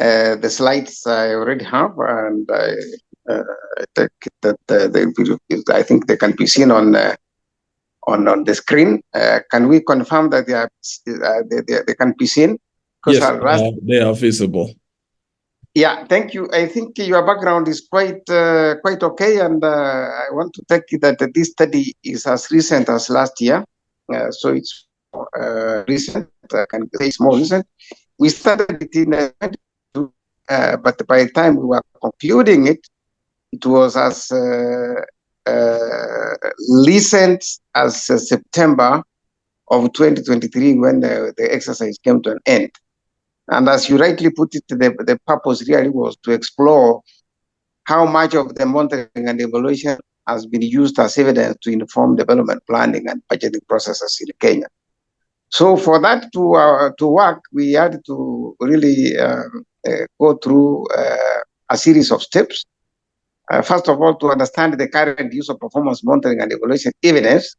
The slides I already have, and I think that I think they can be seen on the screen. Can we confirm that they can be seen? Yes, they are visible. Yeah, thank you. I think your background is quite okay, and I want to tell you that this study is as recent as last year, so it's recent. I can say it's more recent. We started it in 2022, but by the time we were concluding it, it was as recent as September of 2023 when the exercise came to an end. And as you rightly put it, the purpose really was to explore how much of the monitoring and evaluation has been used as evidence to inform development planning and budgeting processes in Kenya. So for that to work, we had to really go through a series of steps. First of all, to understand the current use of performance monitoring and evaluation evidence.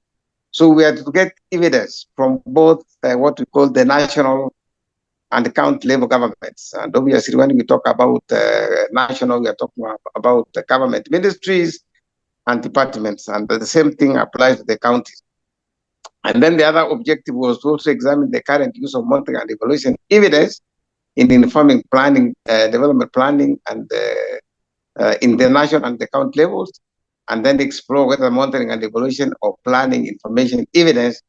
So we had to get evidence from both what we call the national and the county level governments. And obviously, when we talk about national, we are talking about the government ministries and departments, and the same thing applies to the counties. And then the other objective was to also examine the current use of monitoring and evaluation evidence in informing planning, development planning, and in the national and the county levels, and then explore whether monitoring and evaluation of planning information evidence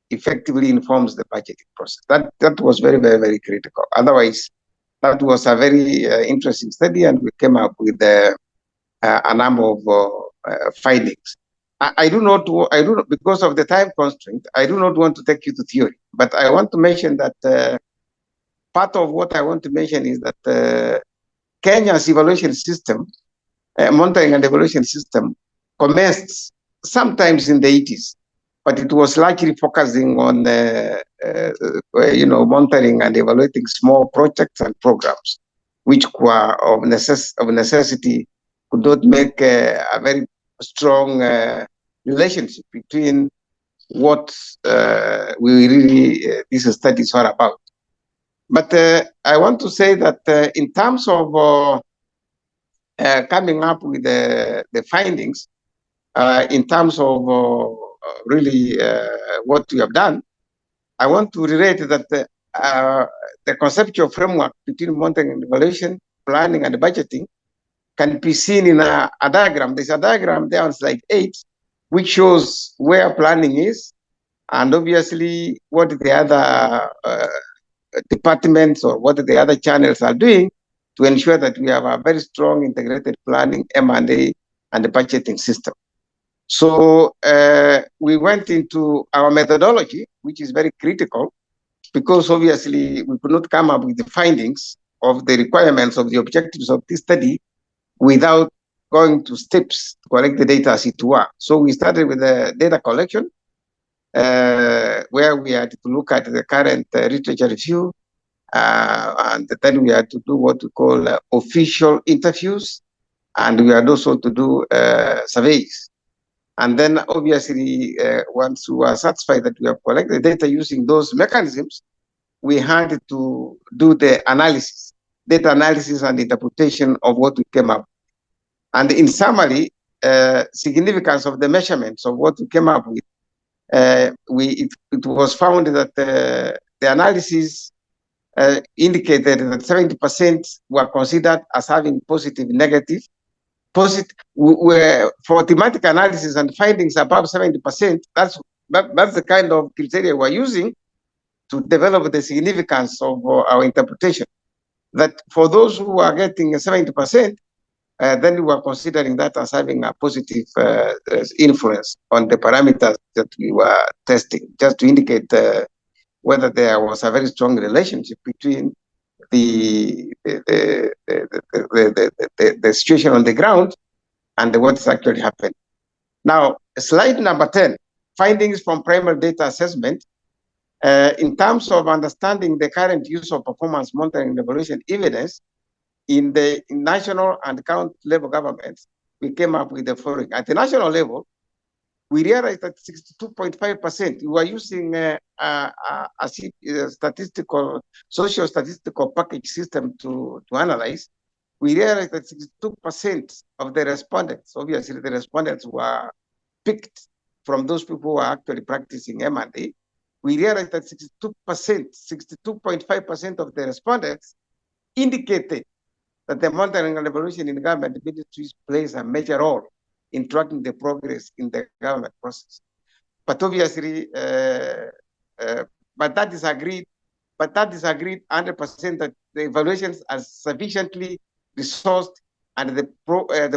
effectively informs the budgeting process. That was very, very, very critical. Otherwise, that was a very interesting study, and we came up with a number of findings. I do not, because of the time constraint, I do not want to take you to theory, but I want to mention that part of what I want to mention is that Kenya's evaluation system, monitoring and evaluation system, commenced sometimes in the 80s, but it was largely focusing on monitoring and evaluating small projects and programs, which were of necessity could not make a very strong relationship between what these studies are about. But I want to say that in terms of coming up with the findings, in terms of really what we have done, I want to relate that the conceptual framework between monitoring and evaluation, planning and budgeting can be seen in a diagram. There's a diagram there on slide 8, which shows where planning is, and obviously what the other departments or what the other channels are doing to ensure that we have a very strong integrated planning, M&E, and the budgeting system. So we went into our methodology, which is very critical, because obviously we could not come up with the findings of the requirements of the objectives of this study without going to steps to collect the data as it were. So we started with the data collection, where we had to look at the current literature review, and then we had to do what we call official interviews, and we had also to do surveys. And then obviously, once we were satisfied that we have collected data using those mechanisms, we had to do the analysis, data analysis and interpretation of what we came up with. And in summary, significance of the measurements of what we came up with, it was found that the analysis indicated that 70% were considered as having positive, negative. For thematic analysis and findings above 70%, that's the kind of criteria we're using to develop the significance of our interpretation. That for those who are getting 70%, then we were considering that as having a positive influence on the parameters that we were testing, just to indicate whether there was a very strong relationship between the situation on the ground and what's actually happening. Now, slide number 10, findings from primary data assessment. In terms of understanding the current use of performance monitoring and evaluation evidence in the national and county level governments, we came up with the following. At the national level, we realized that 62.5%, we were using a statistical, social statistical package system to analyze. We realized that 62% of the respondents, obviously the respondents were picked from those people who are actually practicing M&E. We realized that 62.5% of the respondents indicated that the monitoring and evaluation in government ministries plays a major role in tracking the progress in the government process. But obviously, but that disagreed 100% that the evaluations are sufficiently resourced and the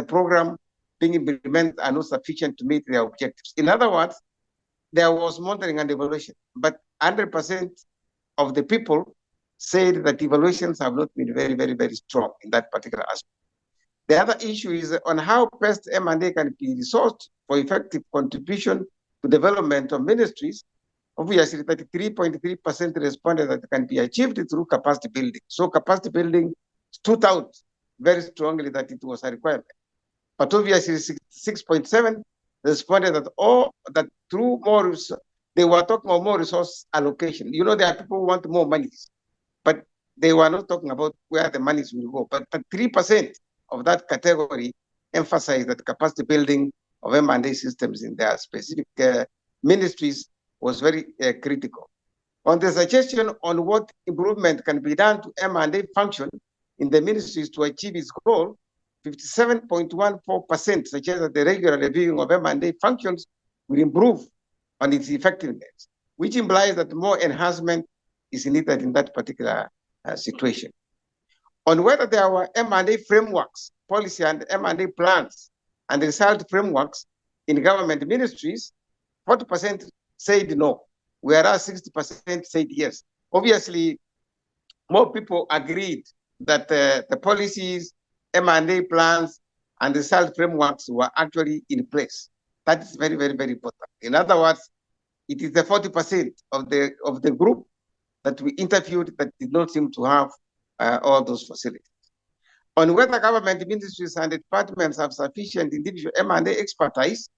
program being implemented are not sufficient to meet their objectives. In other words, there was monitoring and evaluation, but 100% of the people said that evaluations have not been very, very, very strong in that particular aspect. The other issue is on how best M&A can be resourced for effective contribution to development of ministries. Obviously, 33.3% responded that can be achieved through capacity building. So capacity building stood out very strongly that it was a requirement. But obviously, 66.7% responded that through more, they were talking about more resource allocation. You know, there are people who want more money, but they were not talking about where the monies will go. But 3% of that category emphasized that capacity building of M&A systems in their specific ministries was very critical. On the suggestion on what improvement can be done to M&A function in the ministries to achieve its goal, 57.14% suggest that the regular reviewing of M&A functions will improve on its effectiveness, which implies that more enhancement is needed in that particular situation. On whether there were M&A frameworks, policy and M&A plans, and result frameworks in government ministries, 40% said no, whereas 60% said yes. Obviously, more people agreed that the policies, M&A plans, and result frameworks were actually in place. That is very, very, very important. In other words, it is the 40% of the group that we interviewed that did not seem to have all those facilities. On whether government ministries and departments have sufficient individual M&A expertise,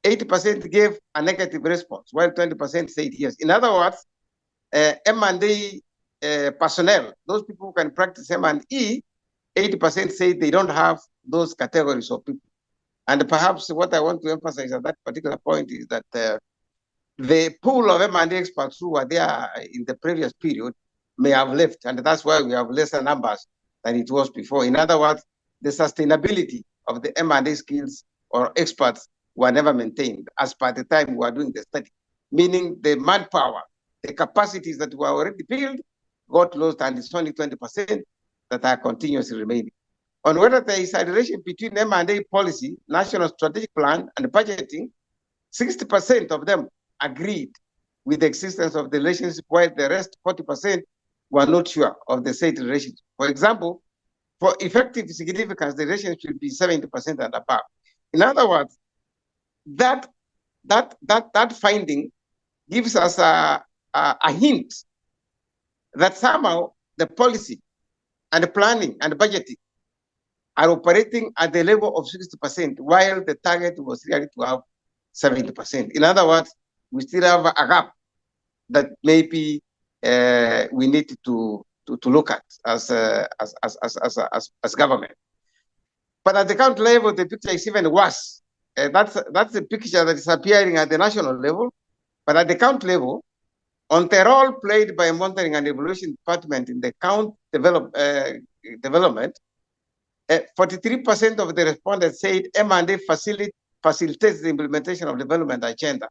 80% gave a negative response, while 20% said yes. In other words, M&A personnel, those people who can practice M&E, 80% say they don't have those categories of people. And perhaps what I want to emphasize at that particular point is that the pool of M&A experts who were there in the previous period may have left, and that's why we have lesser numbers than it was before. In other words, the sustainability of the M&A skills or experts were never maintained as per the time we were doing the study, meaning the manpower, the capacities that were already built got lost, and it's only 20% that are continuously remaining. On whether there is a relation between M&A policy, national strategic plan, and budgeting, 60% of them agreed with the existence of the relationship, while the rest, 40%, were not sure of the said relationship. For example, for effective significance, the relationship should be 70% and above. In other words, that finding gives us a hint that somehow the policy and the planning and the budgeting are operating at the level of 60%, while the target was really to have 70%. In other words, we still have a gap that maybe we need to look at as government. But at the country level, the picture is even worse. That's the picture that is appearing at the national level. But at the count level, on the role played by monitoring and evaluation department in the count development, 43% of the respondents said M&A facilitates the implementation of development agenda.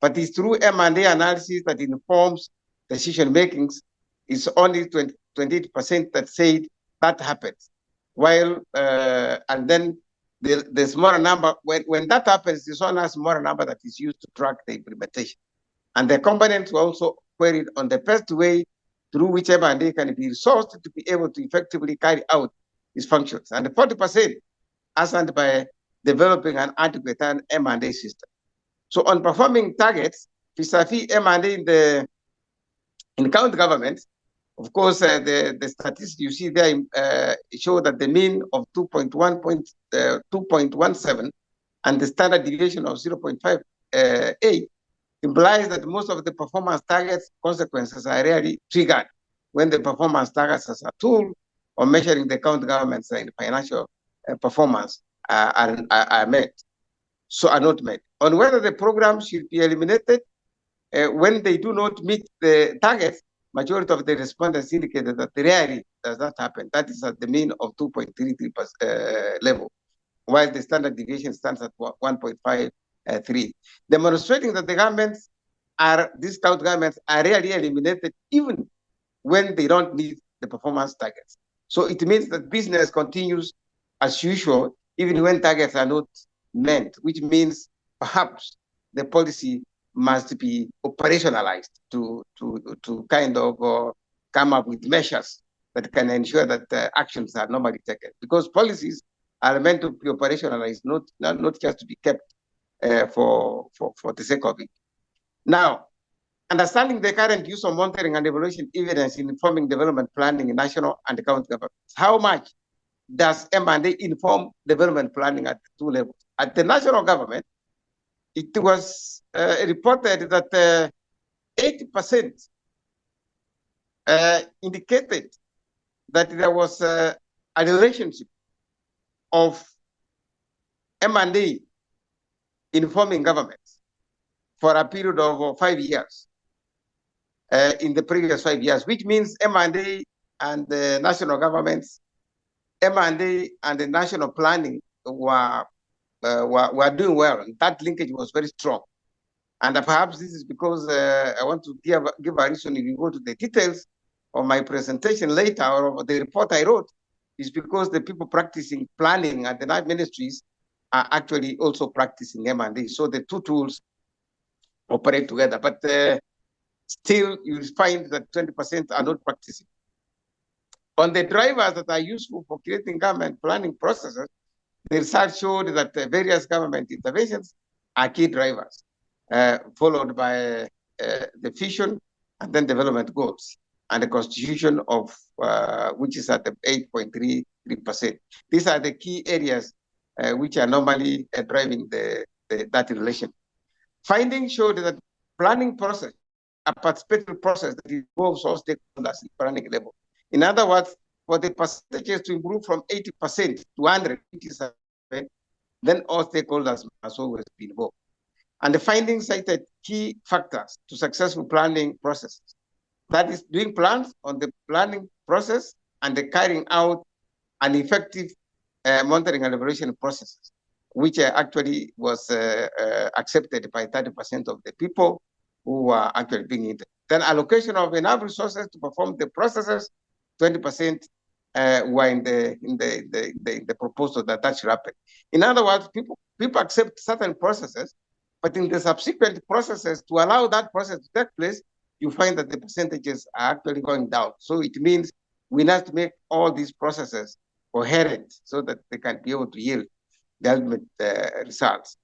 But it's through M&A analysis that informs decision makings. It's only 28% that said that happens. While, and then the smaller number, when that happens, there's only a smaller number that is used to track the implementation. And the components were also queried on the best way through which M&A can be resourced to be able to effectively carry out its functions. And 40% answered by developing an adequate M&A system. So on performing targets, vis-a-vis M&A in county governments, of course, the statistics you see there show that the mean of 2.17 and the standard deviation of 0.5 8 implies that most of the performance targets consequences are rarely triggered when the performance targets as a tool or measuring the county government's financial performance are met, so are not met. On whether the program should be eliminated when they do not meet the targets, majority of the respondents indicated that rarely does that happen. That is at the mean of 2.33% level, while the standard deviation stands at 1.53, demonstrating that the governments these county governments are rarely eliminated even when they don't meet the performance targets. So it means that business continues as usual, even when targets are not met, which means perhaps the policy must be operationalized to kind of come up with measures that can ensure that actions are normally taken. Because policies are meant to be operationalized, not just to be kept for the sake of it. Now, understanding the current use of monitoring and evaluation evidence in informing development planning in national and county governments. How much does M&E inform development planning at 2 levels? At the national government, it was reported that 80% indicated that there was a relationship of M&E informing governments for a period of 5 years in the previous 5 years, which means M&E and the national governments, M&E and the national planning were doing well. And that linkage was very strong. And perhaps this is because I want to give a reason. If you go to the details of my presentation later or the report I wrote, is because the people practicing planning at the ministries are actually also practicing M&E. So the two tools operate together. But still, you find that 20% are not practicing. On the drivers that are useful for creating government planning processes, the research showed that various government interventions are key drivers, followed by the vision and then development goals, and the constitution of which is at the 8.33%. These are the key areas which are normally driving that relation. Findings showed that planning process, a participatory process that involves all stakeholders at planning level. In other words, for the percentages to improve from 80% to 100%, then all stakeholders must always be involved. And the findings cited key factors to successful planning processes. That is doing plans on the planning process and the carrying out an effective monitoring and evaluation processes, which actually was accepted by 30% of the people who are actually being interviewed. Then allocation of enough resources to perform the processes, 20% were in the proposal that should happen. In other words, people accept certain processes, but in the subsequent processes, to allow that process to take place, you find that the percentages are actually going down. So it means we need to make all these processes coherent so that they can be able to yield the ultimate results.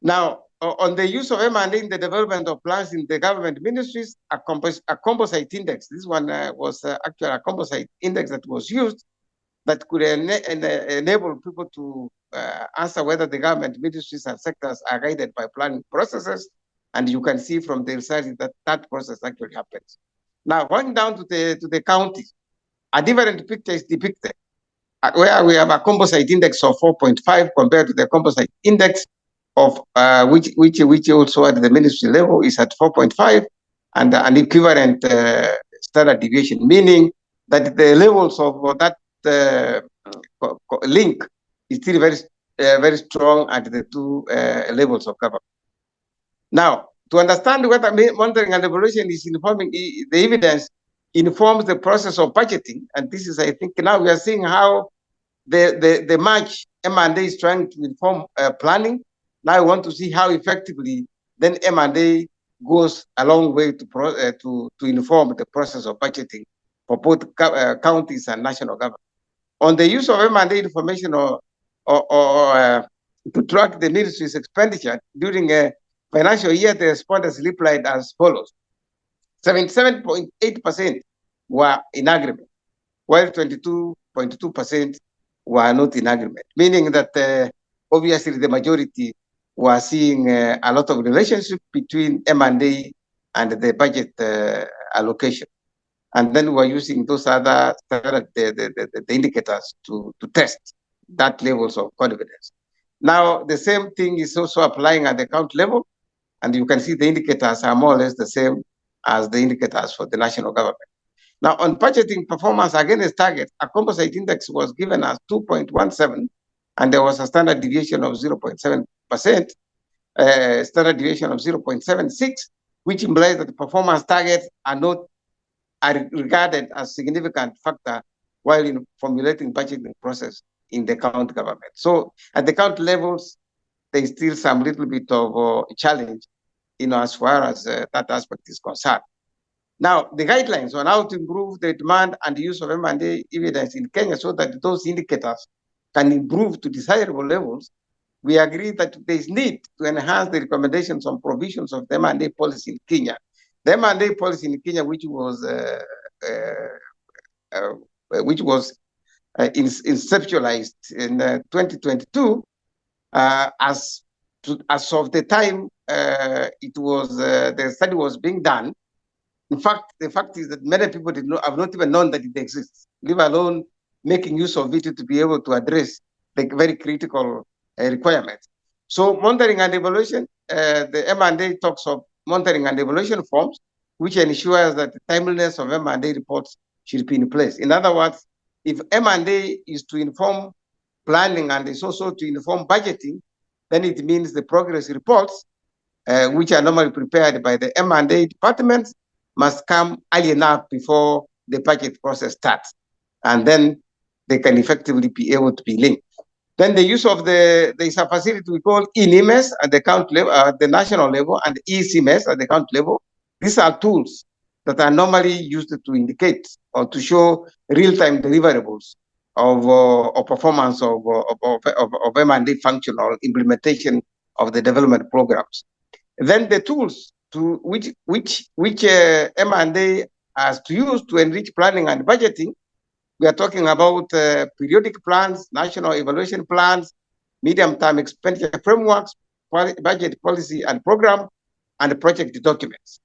Now, on the use of M&E in the development of plans in the government ministries, a composite index. This one was actually a composite index that was used that could enable people to answer whether the government ministries and sectors are guided by planning processes. And you can see from the research that that process actually happens. Now, going down to the counties, a different picture is depicted, where we have a composite index of 4.5 compared to the composite index of which also at the ministry level is at 4.5, and an equivalent standard deviation, meaning that the levels of that link is still very strong at the two levels of government. Now, to understand whether monitoring and evaluation is informing the evidence informs the process of budgeting, and this is, I think, now we are seeing how the match M&E is trying to inform planning. Now I want to see how effectively then M&E goes a long way to inform the process of budgeting for both counties and national government. On the use of M&E information to track the ministry's expenditure during a financial year, the respondents replied as follows. 77.8% were in agreement, while 22.2% were not in agreement, meaning that obviously the majority were seeing a lot of relationship between M&A and the budget allocation. And then we're using those other the indicators to test that levels of confidence. Now, the same thing is also applying at the count level, and you can see the indicators are more or less the same as the indicators for the national government. Now, on budgeting performance against target, a composite index was given as 2.17, and there was a standard deviation of 0.7%, standard deviation of 0.76, which implies that the performance targets are regarded as significant factor while in formulating budgeting process in the county government. So at the county levels, there's still some little bit of challenge, as far as that aspect is concerned. Now, the guidelines on how to improve the demand and the use of M&E evidence in Kenya so that those indicators can improve to desirable levels, we agree that there is need to enhance the recommendations on provisions of the M&E policy in Kenya. The M&E policy in Kenya, which was inceptualized in 2022, as of the time the study was being done. In fact, the fact is that many people have not even known that it exists, leave alone making use of it to be able to address the very critical requirements. So monitoring and evaluation, the M&A talks of monitoring and evaluation forms, which ensures that the timeliness of M&A reports should be in place. In other words, if M&A is to inform planning and is also to inform budgeting, then it means the progress reports, which are normally prepared by the M&A departments, must come early enough before the budget process starts. And then they can effectively be able to be linked. Then the use of there's a facility we call ENIMES at the county level, at the national level, and ECMES at the county level. These are tools that are normally used to indicate or to show real-time deliverables of performance of M&A function or implementation of the development programs. Then the tools to which M&A has to use to enrich planning and budgeting. We are talking about periodic plans, national evaluation plans, medium-term expenditure frameworks, budget policy and program, and project documents.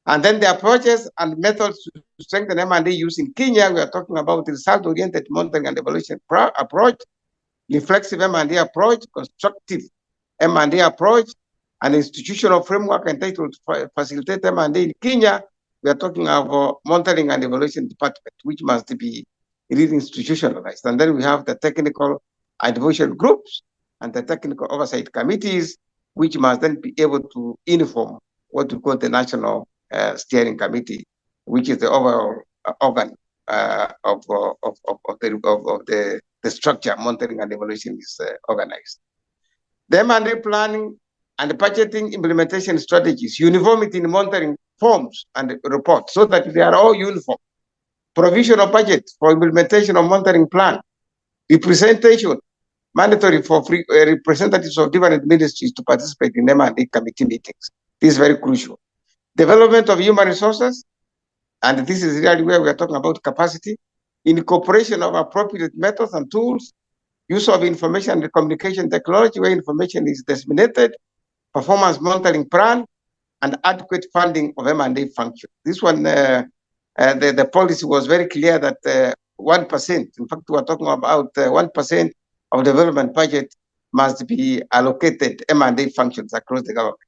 And then the approaches and methods to strengthen M&A use in Kenya, we are talking about the result-oriented monitoring and evaluation approach, reflexive M&A approach, constructive M&A approach, an institutional framework entitled to facilitate M&A in Kenya. We are talking about monitoring and evaluation department, which must be really institutionalized. And then we have the technical advisory groups and the technical oversight committees, which must then be able to inform what we call the National Steering Committee, which is the overall organ of the structure monitoring and evaluation is organized. The M&A planning and the budgeting implementation strategies, uniformity in monitoring forms and reports so that they are all uniform. Provision of budget for implementation of monitoring plan. Representation, mandatory for representatives of different ministries to participate in M&A committee meetings. This is very crucial. Development of human resources, and this is really where we are talking about capacity, incorporation of appropriate methods and tools, use of information and communication technology where information is disseminated, performance monitoring plan, and adequate funding of M&A function. This one, the policy was very clear that 1%, in fact, we are talking about 1% of development budget must be allocated M&A functions across the government.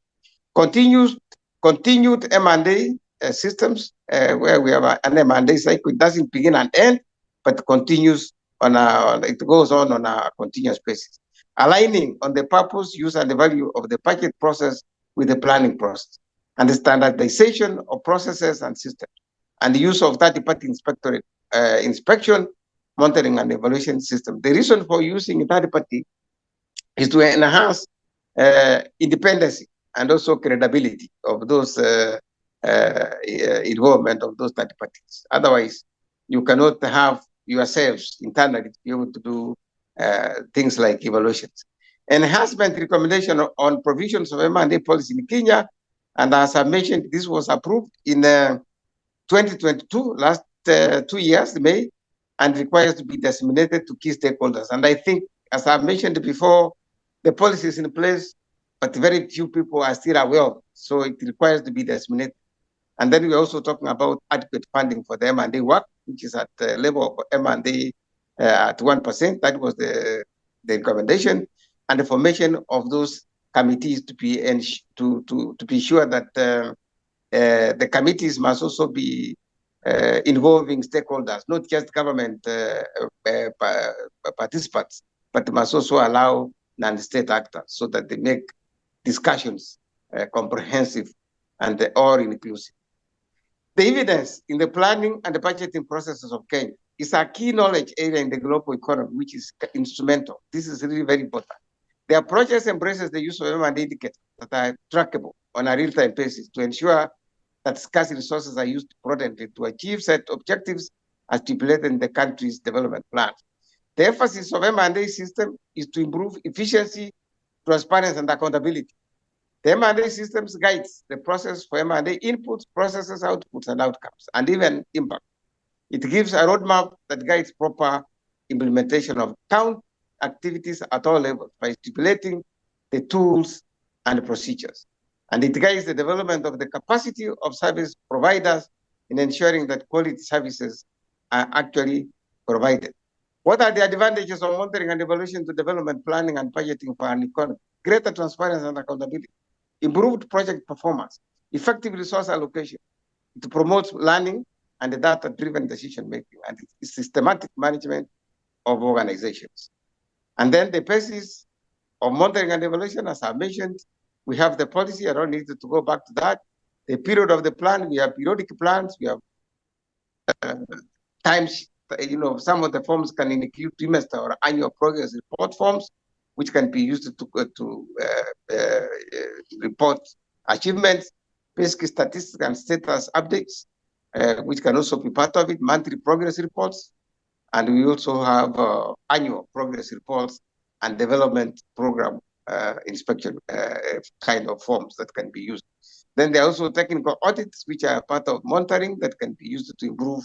Continued M&A systems where we have an M&A cycle. It doesn't begin and end, but continues it goes on a continuous basis. Aligning on the purpose, use, and the value of the budget process with the planning process, and the standardization of processes and systems, and the use of third-party inspection, monitoring, and evaluation system. The reason for using third-party is to enhance independence and also credibility of those involvement of those third parties. Otherwise, you cannot have yourselves internally to be able to do things like evaluations. Enhancement recommendation on provisions of M&A policy in Kenya, and as I mentioned, this was approved in 2022, last 2 years, May, and requires to be disseminated to key stakeholders. And I think, as I mentioned before, the policy is in place. but very few people are still aware of it. So it requires to be disseminated. And then we're also talking about adequate funding for the M&A work, which is at the level of M&A at 1%. That was the recommendation, and the formation of those committees to be sure that the committees must also be involving stakeholders, not just government participants, but must also allow non-state actors so that they make discussions comprehensive and all inclusive. The evidence in the planning and the budgeting processes of Kenya is a key knowledge area in the global economy, which is instrumental. This is really very important. The approach embraces the use of M&E indicators that are trackable on a real-time basis to ensure that scarce resources are used prudently to achieve set objectives as stipulated in the country's development plan. The emphasis of M&A system is to improve efficiency, transparency, and accountability. The M&A systems guides the process for M&A inputs, processes, outputs, and outcomes, and even impact. It gives a roadmap that guides proper implementation of count activities at all levels by stipulating the tools and the procedures. And it guides the development of the capacity of service providers in ensuring that quality services are actually provided. What are the advantages of monitoring and evaluation to development planning and budgeting for an economy? Greater transparency and accountability, improved project performance, effective resource allocation. It promotes learning and the data-driven decision-making, and it's systematic management of organizations. And then the basis of monitoring and evaluation, as I mentioned, we have the policy. I don't need to go back to that. The period of the plan, we have periodic plans, we have times, some of the forms can include trimester or annual progress report forms, which can be used to report achievements, basic statistics and status updates, which can also be part of it, monthly progress reports. And we also have annual progress reports and development program inspection kind of forms that can be used. Then there are also technical audits, which are part of monitoring that can be used to improve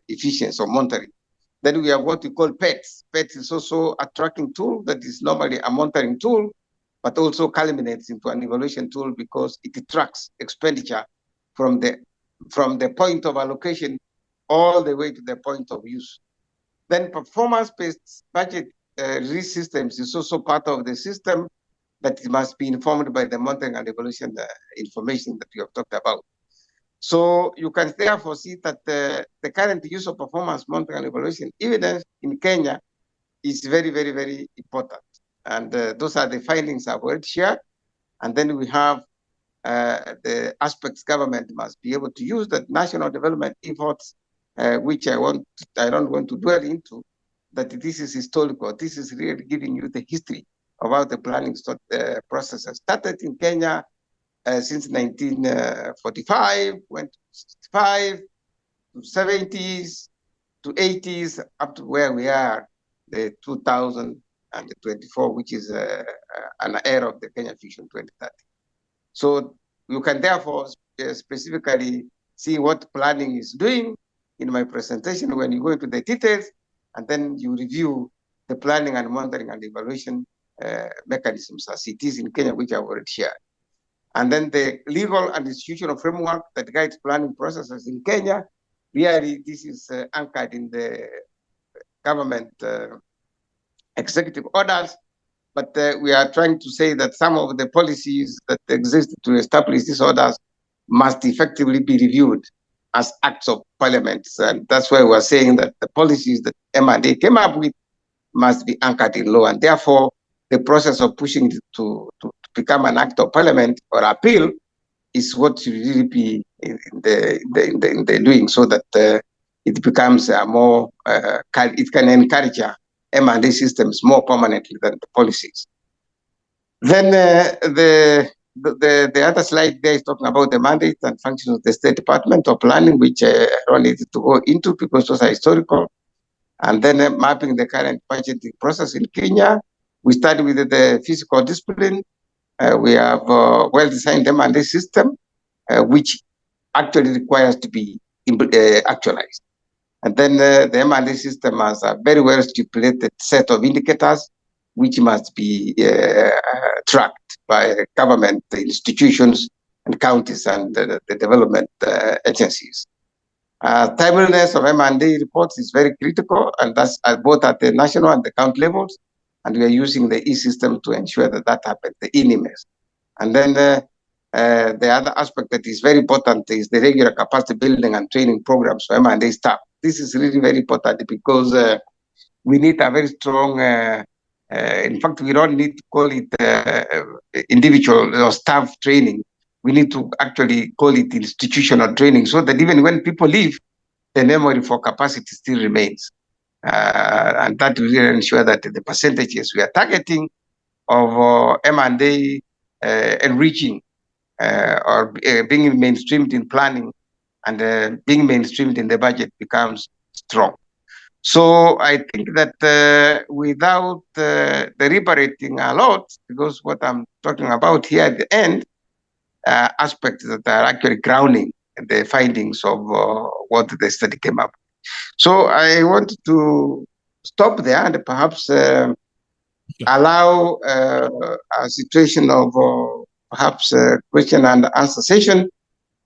efficiency of monitoring. Then we have what we call PETs. PETs is also a tracking tool that is normally a monitoring tool, but also culminates into an evaluation tool because it tracks expenditure from the point of allocation all the way to the point of use. Then performance-based budget risk systems is also part of the system that must be informed by the monitoring and evaluation information that you have talked about. So you can therefore see that the current use of performance monitoring and evaluation evidence in Kenya is very, very, very important. And those are the findings I've already shared. And then we have the aspects government must be able to use, that national development efforts, which I don't want to dwell into, that this is historical. This is really giving you the history about the planning processes started in Kenya since 1945, went to 65, to 70s, to 80s, up to where we are, the 2024, which is an era of the Kenya Vision 2030. So you can therefore specifically see what planning is doing in my presentation when you go into the details, and then you review the planning and monitoring and evaluation mechanisms as it is in Kenya, which I've already shared. And then the legal and institutional framework that guides planning processes in Kenya, really this is anchored in the government executive orders, but we are trying to say that some of the policies that exist to establish these orders must effectively be reviewed as acts of parliament. And that's why we're saying that the policies that M&A came up with must be anchored in law. And therefore, the process of pushing it to become an act of parliament or appeal is what should really be in the doing, so that it becomes a more, it can encourage M&A systems more permanently than the policies. Then the other slide there is talking about the mandate and functions of the State Department of Planning, which I don't need to go into because those are historical. And then mapping the current budgeting process in Kenya. We started with the fiscal discipline. We have a well-designed M&A system, which actually requires to be actualized. And then the M&A system has a very well-stipulated set of indicators which must be tracked by government institutions and counties and the development agencies. Timeliness of M&E reports is very critical, and that's both at the national and the county levels. And we are using the e-system to ensure that that happens, the e-NIMES. And then the other aspect that is very important is the regular capacity building and training programs for M&E staff. This is really very important because we need a very strong, in fact, we don't need to call it individual or staff training. We need to actually call it institutional training so that even when people leave, the memory for capacity still remains. And that will ensure that the percentages we are targeting of M&A enriching or being mainstreamed in planning and being mainstreamed in the budget becomes strong. So I think that without deliberating a lot, because what I'm talking about here at the end, aspects that are actually grounding the findings of what the study came up. So I want to stop there and perhaps allow a situation of perhaps a question and answer session,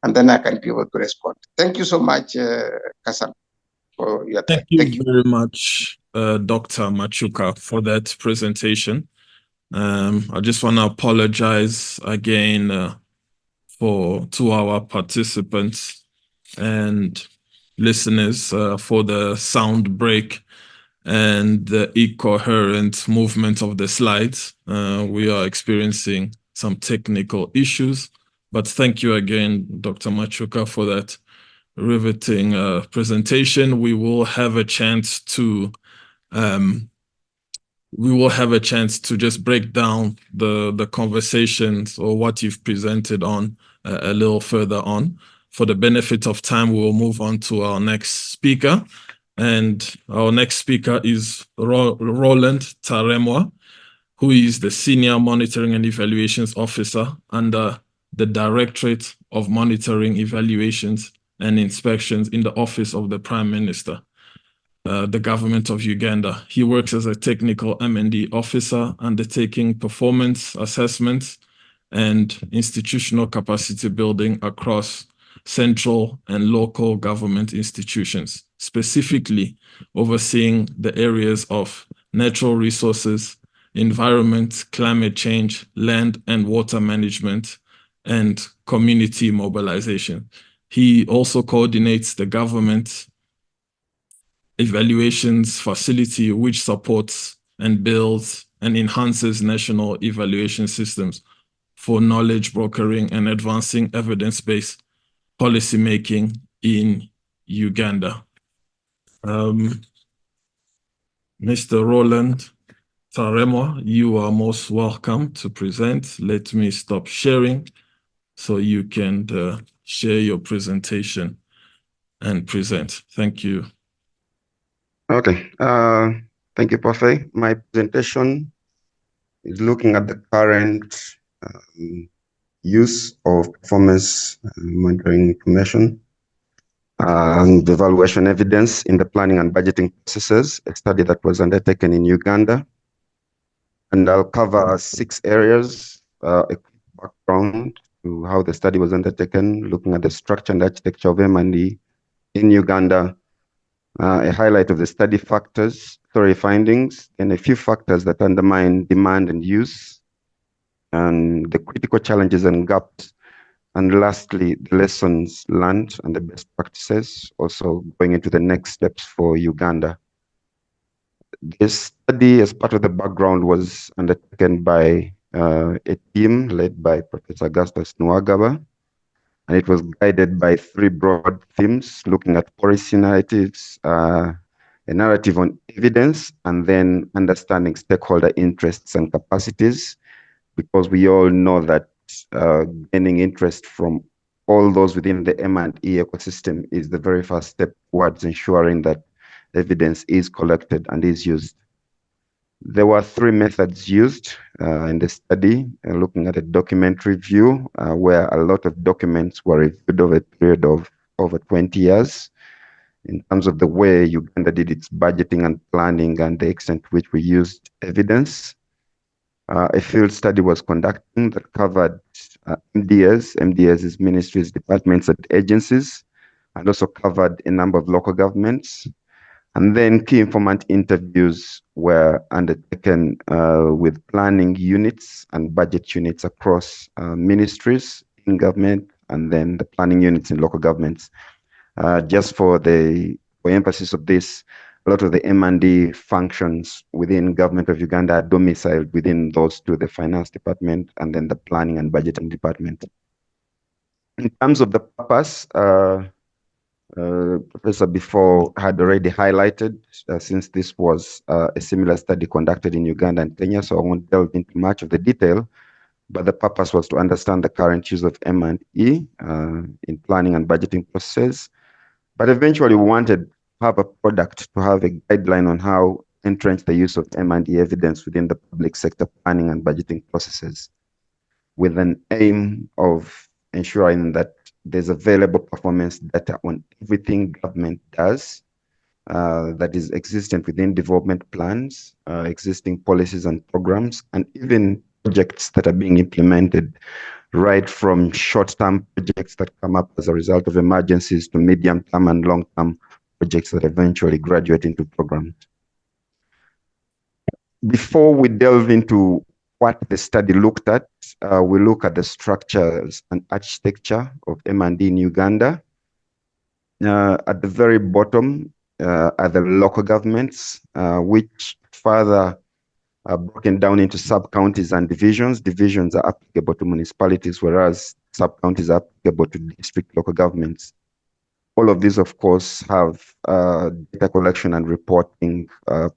and then I can be able to respond. Thank you so much, Kasam, for your time. Thank you very much, Dr. Machuka, for that presentation. I just want to apologize again to our participants and listeners for the sound break and the incoherent movement of the slides. We are experiencing some technical issues, but thank you again, Dr. Machuka, for that riveting presentation. We will have a chance to just break down the conversations or what you've presented on a little further on. For the benefit of time, we will move on to our next speaker. And our next speaker is Roland Taremwa, who is the Senior Monitoring and Evaluations Officer under the Directorate of Monitoring, Evaluations and Inspections in the Office of the Prime Minister, the Government of Uganda. He works as a technical M&E officer, undertaking performance assessments and institutional capacity building across central and local government institutions, specifically overseeing the areas of natural resources, environment, climate change, land and water management, and community mobilization. He also coordinates the government evaluations facility, which supports and builds and enhances national evaluation systems for knowledge brokering and advancing evidence-based policymaking in Uganda. Mr. Roland Taremwa, you are most welcome to present. Let me stop sharing so you can share your presentation and present. Thank you. Okay, thank you, Profe. My presentation is looking at the current use of performance monitoring information and the evaluation evidence in the planning and budgeting processes, a study that was undertaken in Uganda. And I'll cover 6 areas, a quick background to how the study was undertaken, looking at the structure and architecture of M&E in Uganda, a highlight of the study findings, and a few factors that undermine demand and use, and the critical challenges and gaps, and lastly, the lessons learned and the best practices, also going into the next steps for Uganda. This study, as part of the background, was undertaken by a team led by Professor Augustus Nwagaba, and it was guided by 3 broad themes, looking at policy narratives, a narrative on evidence, and then understanding stakeholder interests and capacities, because we all know that gaining interest from all those within the M&E ecosystem is the very first step towards ensuring that evidence is collected and is used. There were 3 methods used in the study, looking at a documentary view, where a lot of documents were reviewed over a period of over 20 years in terms of the way Uganda did its budgeting and planning and the extent to which we used evidence. A field study was conducted that covered MDS. MDS is ministries, departments, and agencies, and also covered a number of local governments. And then key informant interviews were undertaken with planning units and budget units across ministries in government, and then the planning units in local governments. Just for emphasis of this, a lot of the M&E functions within government of Uganda are domiciled within those two, the finance department and then the planning and budgeting department. In terms of the purpose, Professor before had already highlighted, since this was a similar study conducted in Uganda and Kenya, so I won't delve into much of the detail, but the purpose was to understand the current use of M&E in planning and budgeting processes. But eventually we wanted to have a product, to have a guideline on how entrench the use of M&E evidence within the public sector planning and budgeting processes, with an aim of ensuring that there's available performance data on everything government does that is existent within development plans, existing policies and programs, and even projects that are being implemented, right from short-term projects that come up as a result of emergencies to medium-term and long-term projects that eventually graduate into programs. Before we delve into what the study looked at, we look at the structures and architecture of M&E in Uganda. At the very bottom are the local governments, which further are broken down into sub-counties and divisions. Divisions are applicable to municipalities, whereas sub-counties are applicable to district local governments. All of these, of course, have data collection and reporting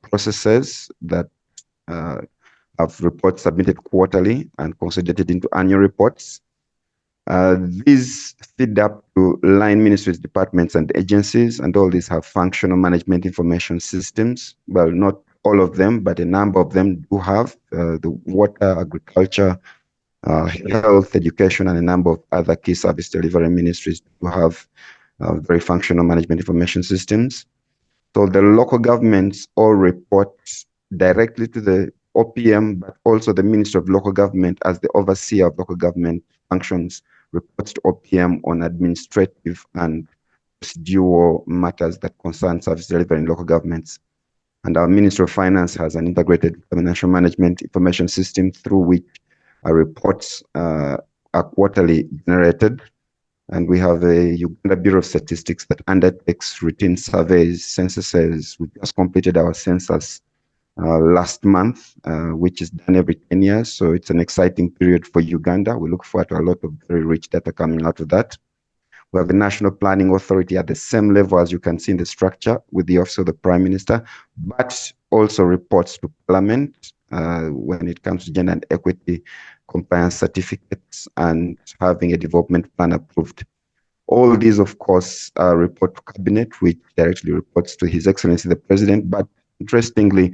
processes that have reports submitted quarterly and consolidated into annual reports. These feed up to line ministries, departments, and agencies, and all these have functional management information systems. Well, not all of them, but a number of them do have the water, agriculture, health, education, and a number of other key service delivery ministries do have very functional management information systems. So the local governments all report directly to the OPM, but also the Minister of Local Government, as the overseer of local government functions, reports to OPM on administrative and procedural matters that concern service delivery in local governments. And our Minister of Finance has an integrated financial management information system through which our reports are quarterly generated. And we have a Uganda Bureau of Statistics that undertakes routine surveys, censuses. We just completed our census last month, which is done every 10 years. So it's an exciting period for Uganda. We look forward to a lot of very rich data coming out of that. We have the National Planning Authority at the same level as you can see in the structure with the Office of the Prime Minister, but also reports to Parliament when it comes to gender and equity compliance certificates and having a development plan approved. All these, of course, report to Cabinet, which directly reports to His Excellency the President. But interestingly,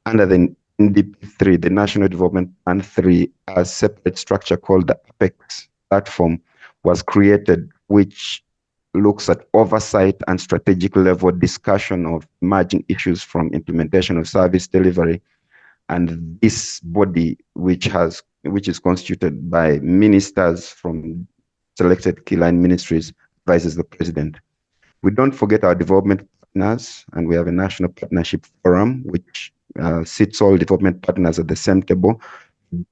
under the NDP3, the National Development Plan 3, a separate structure called the APEX platform was created, which looks at oversight and strategic level discussion of emerging issues from implementation of service delivery. And this body, which is constituted by ministers from selected key line ministries, advises the president. We don't forget our development partners, and we have a national partnership forum, which sits all development partners at the same table,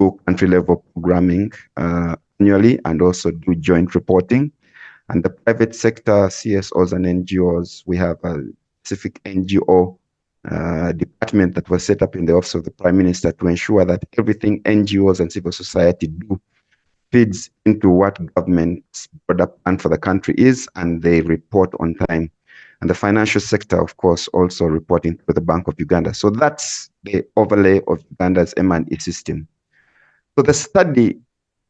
do country level programming annually, and also do joint reporting. And the private sector, CSOs and NGOs, we have a specific NGO department that was set up in the Office of the Prime Minister to ensure that everything NGOs and civil society do feeds into what government's broader plan for the country is, and they report on time. And the financial sector, of course, also reporting to the Bank of Uganda. So that's the overlay of Uganda's M&E system. So the study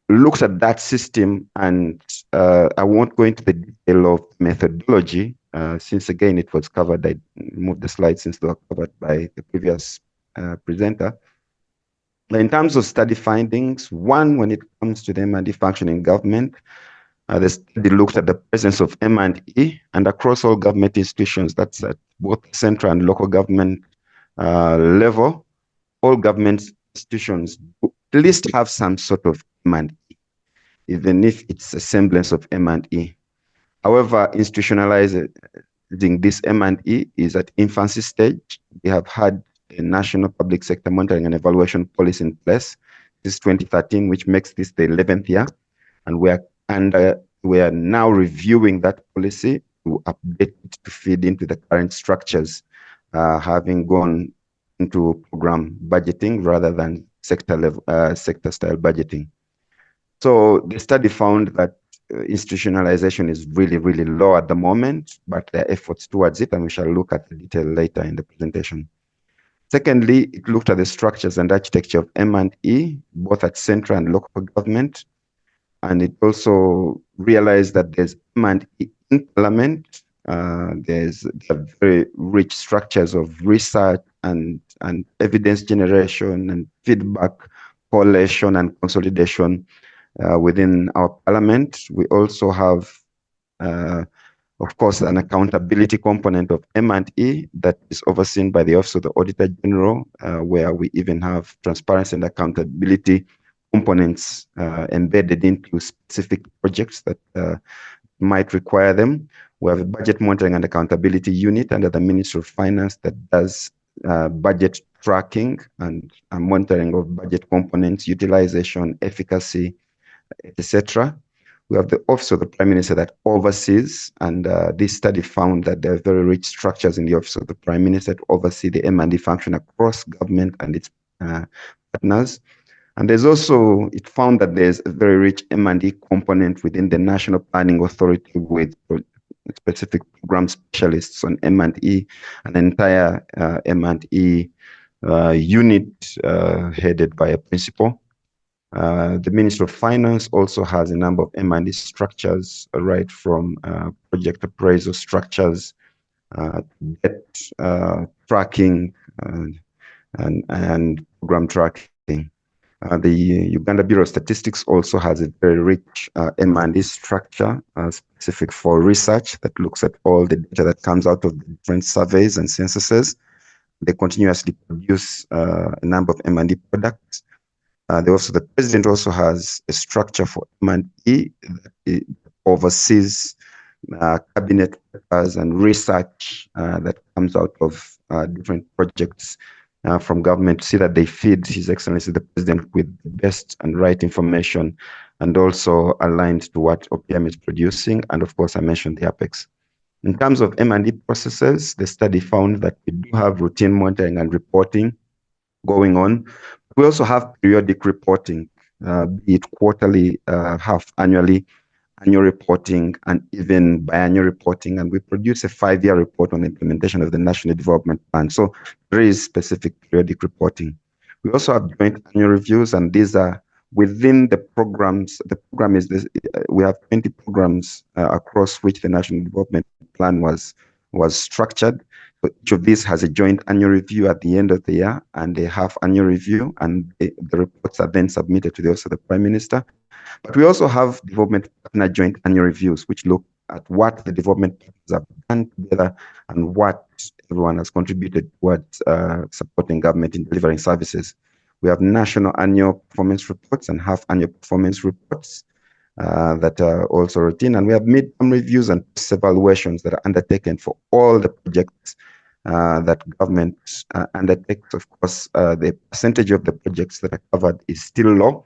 looks at that system, and I won't go into the detail of methodology, since again it was covered. I moved the slides since they were covered by the previous presenter. In terms of study findings, one, when it comes to the M&E function in government, the study looked at the presence of M&E and across all government institutions, that's at both central and local government level. All government institutions least have some sort of M&E, even if it's a semblance of M&E. However, institutionalizing this M&E is at infancy stage. We have had a national public sector monitoring and evaluation policy in place since 2013, which makes this the 11th year, and we are now reviewing that policy to update it to feed into the current structures, having gone into program budgeting rather than sector style budgeting. So the study found that institutionalization is really, really low at the moment, but there are efforts towards it, and we shall look at the detail later in the presentation. Secondly, it looked at the structures and architecture of M&E, both at central and local government, and it also realized that there's M&E in Parliament. There are very rich structures of research and evidence generation and feedback collation and consolidation within our Parliament. We also have, of course, an accountability component of M&E that is overseen by the Office of the Auditor General, where we even have transparency and accountability components embedded into specific projects that might require them. We have a budget monitoring and accountability unit under the Ministry of Finance that does budget tracking and monitoring of budget components, utilization, efficacy, etc. We have the Office of the Prime Minister that oversees, and this study found that there are very rich structures in the Office of the Prime Minister to oversee the M&E function across government and its partners. And there's also, it found that there's a very rich M&E component within the National Planning Authority with specific program specialists on M&E, an entire M&E unit headed by a principal. The Ministry of Finance also has a number of M&E structures, right from project appraisal structures, debt tracking, and program tracking. The Uganda Bureau of Statistics also has a very rich M&E structure specific for research that looks at all the data that comes out of the different surveys and censuses. They continuously produce a number of M&E products. The President also has a structure for M&E that oversees cabinet papers and research that comes out of different projects from government to see that they feed His Excellency the President with the best and right information, and also aligned to what OPM is producing. And of course, I mentioned the Apex. In terms of M&E processes, the study found that we do have routine monitoring and reporting going on. We also have periodic reporting, be it quarterly, half annually, annual reporting, and even biannual reporting. And we produce a 5-year report on the implementation of the National Development Plan. So there is specific periodic reporting. We also have joint annual reviews, and these are within the programs. The program is this, we have 20 programs across which the National Development Plan was structured. So each of these has a joint annual review at the end of the year and a half annual review, and the reports are then submitted to the Office of the Prime Minister. But we also have development partner joint annual reviews, which look at what the development partners have done together and what everyone has contributed towards supporting government in delivering services. We have national annual performance reports and half annual performance reports that are also routine. And we have mid-term reviews and evaluations that are undertaken for all the projects that government undertakes. Of course, the percentage of the projects that are covered is still low,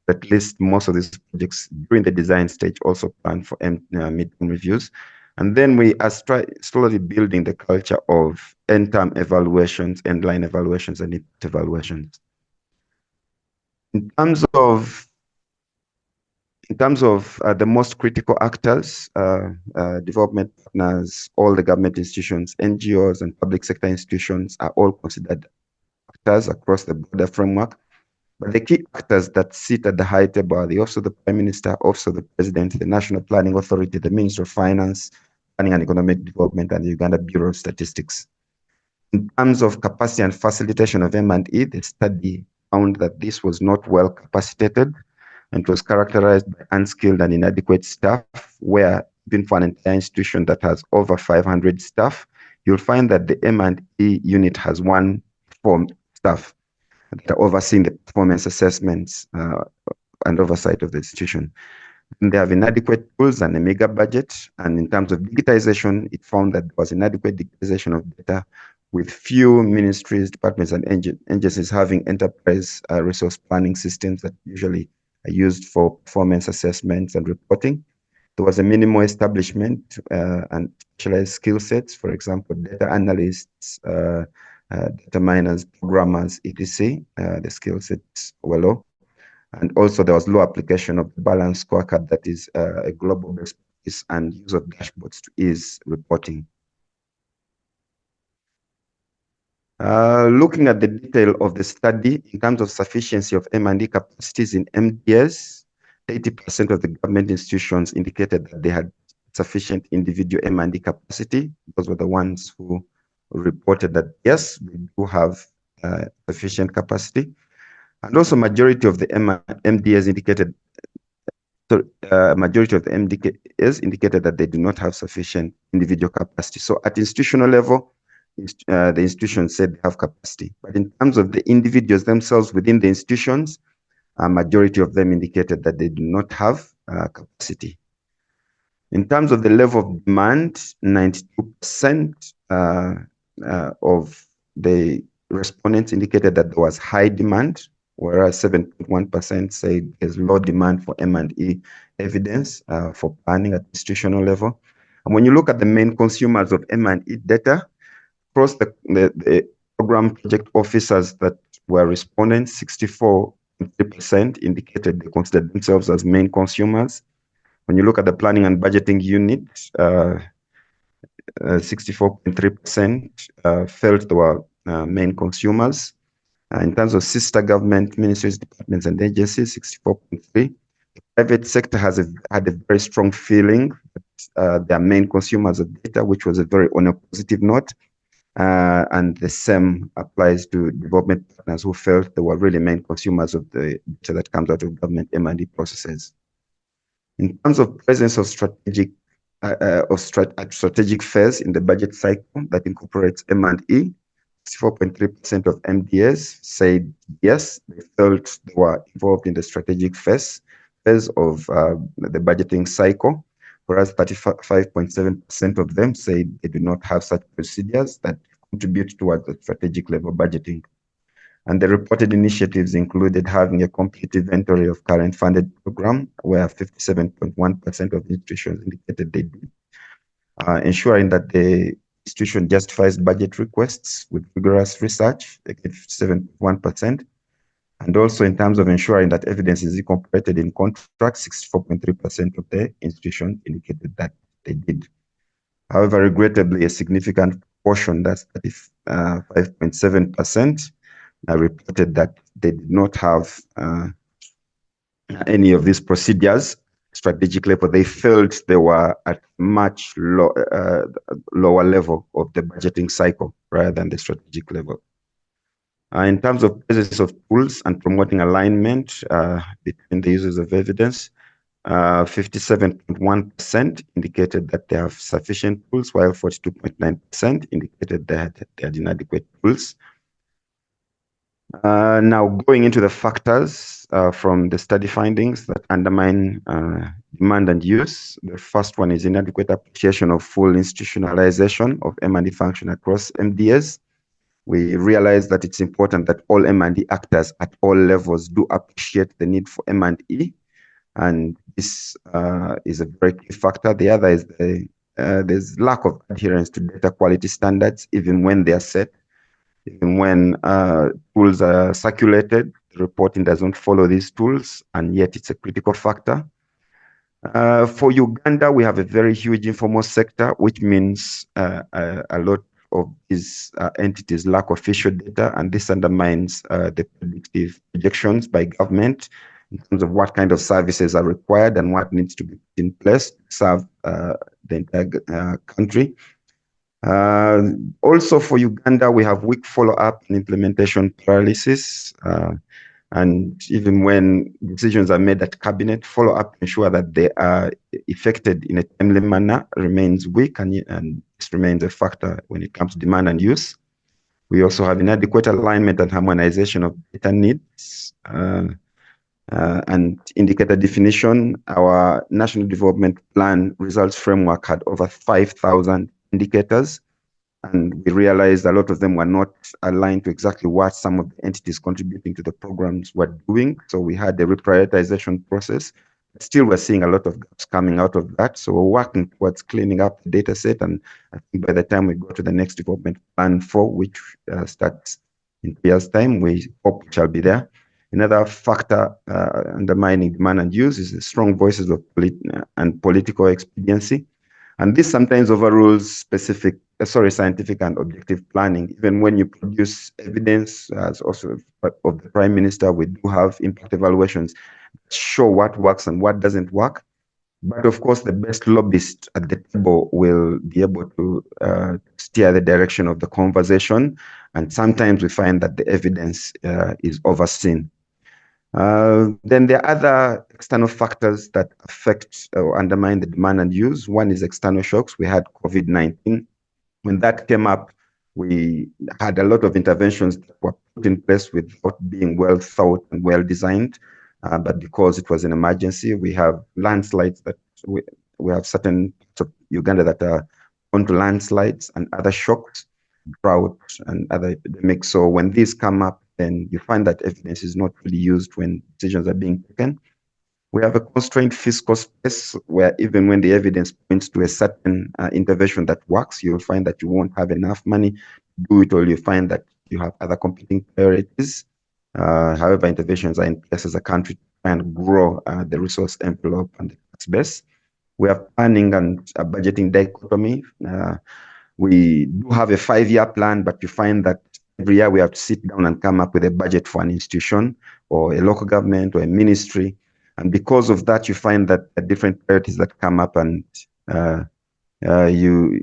but at least most of these projects during the design stage also plan for mid-term reviews. And then we are slowly building the culture of end-term evaluations, end-line evaluations, and impact evaluations. In terms of the most critical actors, development partners, all the government institutions, NGOs, and public sector institutions are all considered actors across the broader framework. But the key actors that sit at the high table are the Office of the Prime Minister, Office of the President, the National Planning Authority, the Ministry of Finance, Planning and Economic Development, and the Uganda Bureau of Statistics. In terms of capacity and facilitation of M&E, the study found that this was not well capacitated, and it was characterized by unskilled and inadequate staff, where even for an entire institution that has over 500 staff, you'll find that the M&E unit has 1 form staff. that are overseeing the performance assessments and oversight of the institution. And they have inadequate tools and a mega budget. And in terms of digitization, it found that there was inadequate digitization of data, with few ministries, departments, and agencies having enterprise resource planning systems that usually are used for performance assessments and reporting. There was a minimal establishment and specialized skill sets, for example, data analysts, data miners, programmers, etc. The skill sets were low. And also there was low application of the balance scorecard, that is a global best practice, and use of dashboards to ease reporting. Looking at the detail of the study, in terms of sufficiency of M&E capacities in MDS, 80% of the government institutions indicated that they had sufficient individual M&E capacity. Those were the ones who reported that, yes, we do have sufficient capacity. And also majority of the MDS indicated, majority of the MDS indicated that they do not have sufficient individual capacity. So at institutional level, the institutions said they have capacity. But in terms of the individuals themselves within the institutions, a majority of them indicated that they do not have capacity. In terms of the level of demand, 92% of the respondents indicated that there was high demand, whereas 7.1% said there's low demand for M&E evidence for planning at institutional level. And when you look at the main consumers of M&E data, across the program project officers that were respondents, 64.3% indicated they considered themselves as main consumers. When you look at the planning and budgeting unit, 64.3% felt they were main consumers. In terms of sister government ministries, departments, and agencies, 64.3%. The private sector had a very strong feeling that they are main consumers of data, which was on a positive note. And the same applies to development partners who felt they were really main consumers of the data that comes out of government M&E processes. In terms of presence of strategic phase in the budget cycle that incorporates M&E, 64.3% of MDS said yes, they felt they were involved in the strategic phase of the budgeting cycle, whereas 35.7% of them said they do not have such procedures that contribute towards the strategic level budgeting. And the reported initiatives included having a complete inventory of current funded program, where 57.1% of institutions indicated they do, ensuring that the institution justifies budget requests with rigorous research, 57.1%. And also in terms of ensuring that evidence is incorporated in contracts, 64.3% of the institutions indicated that they did. However, regrettably, a significant portion, that's 35.7%, reported that they did not have any of these procedures strategic level. They felt they were at much lower level of the budgeting cycle rather than the strategic level. In terms of presence of tools and promoting alignment between the users of evidence, 57.1% indicated that they have sufficient tools, while 42.9% indicated that they had inadequate tools. Now, going into the factors from the study findings that undermine demand and use, the first one is inadequate appreciation of full institutionalization of M&E function across MDS. We realize that it's important that all M&E actors at all levels do appreciate the need for M&E, and this is a very key factor. The other is there's lack of adherence to data quality standards, even when they are set. Even when tools are circulated, reporting doesn't follow these tools, and yet it's a critical factor. For Uganda, we have a very huge informal sector, which means a lot of these entities lack official data, and this undermines the predictive projections by government in terms of what kind of services are required and what needs to be put in place to serve the entire country. Also for Uganda, we have weak follow-up and implementation paralysis. And even when decisions are made at cabinet, follow-up to ensure that they are effected in a timely manner remains weak, and this remains a factor when it comes to demand and use. We also have inadequate alignment and harmonization of data needs and indicator definition. Our National Development Plan results framework had over 5,000 indicators, and we realized a lot of them were not aligned to exactly what some of the entities contributing to the programs were doing. So we had a reprioritization process. Still, we're seeing a lot of gaps coming out of that. So we're working towards cleaning up the data set. And I think by the time we go to the next development plan 4, which starts in 2 years' time, we hope it shall be there. Another factor undermining demand and use is the strong voices of political expediency. And this sometimes overrules scientific and objective planning. Even when you produce evidence, as also of the Prime Minister, we do have impact evaluations that show what works and what doesn't work. But of course, the best lobbyist at the table will be able to steer the direction of the conversation. And sometimes we find that the evidence is overseen. Then there are other external factors that affect or undermine the demand and use. One is external shocks. We had COVID-19. When that came up, we had a lot of interventions that were put in place without being well thought and well designed. But because it was an emergency, we have landslides that we have certain parts of Uganda that are prone to landslides and other shocks, drought and other epidemics. So when these come up, then you find that evidence is not really used when decisions are being taken. We have a constrained fiscal space where even when the evidence points to a certain intervention that works, you'll find that you won't have enough money to do it, or you find that you have other competing priorities. However, interventions are in place as a country to try and grow the resource envelope and the tax base. We have planning and budgeting dichotomy. We do have a 5-year plan, but you find that every year we have to sit down and come up with a budget for an institution or a local government or a ministry. And because of that, you find that different priorities that come up, and you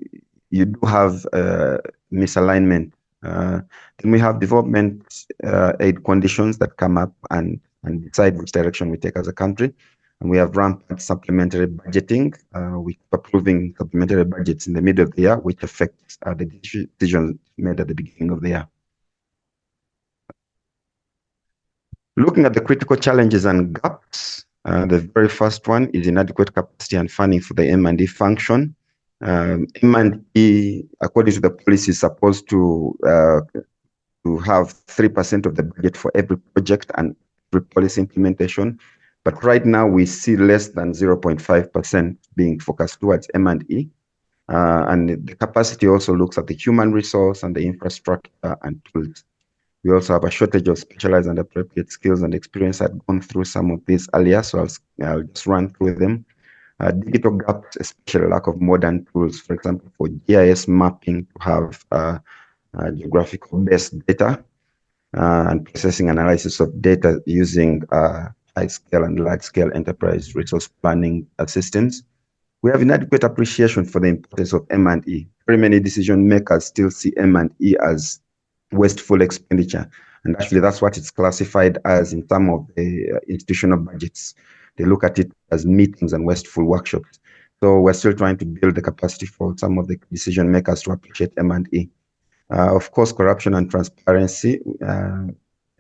do have misalignment. Then we have development aid conditions that come up and decide which direction we take as a country. And we have rampant supplementary budgeting. We keep approving supplementary budgets in the middle of the year, which affects the decisions made at the beginning of the year. Looking at the critical challenges and gaps, the very first one is inadequate capacity and funding for the M&E function. M&E, according to the policy, is supposed to have 3% of the budget for every project and every policy implementation. But right now, we see less than 0.5% being focused towards M&E. And the capacity also looks at the human resource and the infrastructure and tools. We also have a shortage of specialized and appropriate skills and experience. I've gone through some of these earlier, so I'll just run through them. Digital gaps, especially lack of modern tools, for example, for GIS mapping, to have geographical-based data and processing analysis of data using high-scale and large-scale enterprise resource planning systems. We have inadequate appreciation for the importance of M&E. Very many decision makers still see M&E as wasteful expenditure. And actually, that's what it's classified as in some of the institutional budgets. They look at it as meetings and wasteful workshops. So we're still trying to build the capacity for some of the decision makers to appreciate M&E. Of course, corruption and transparency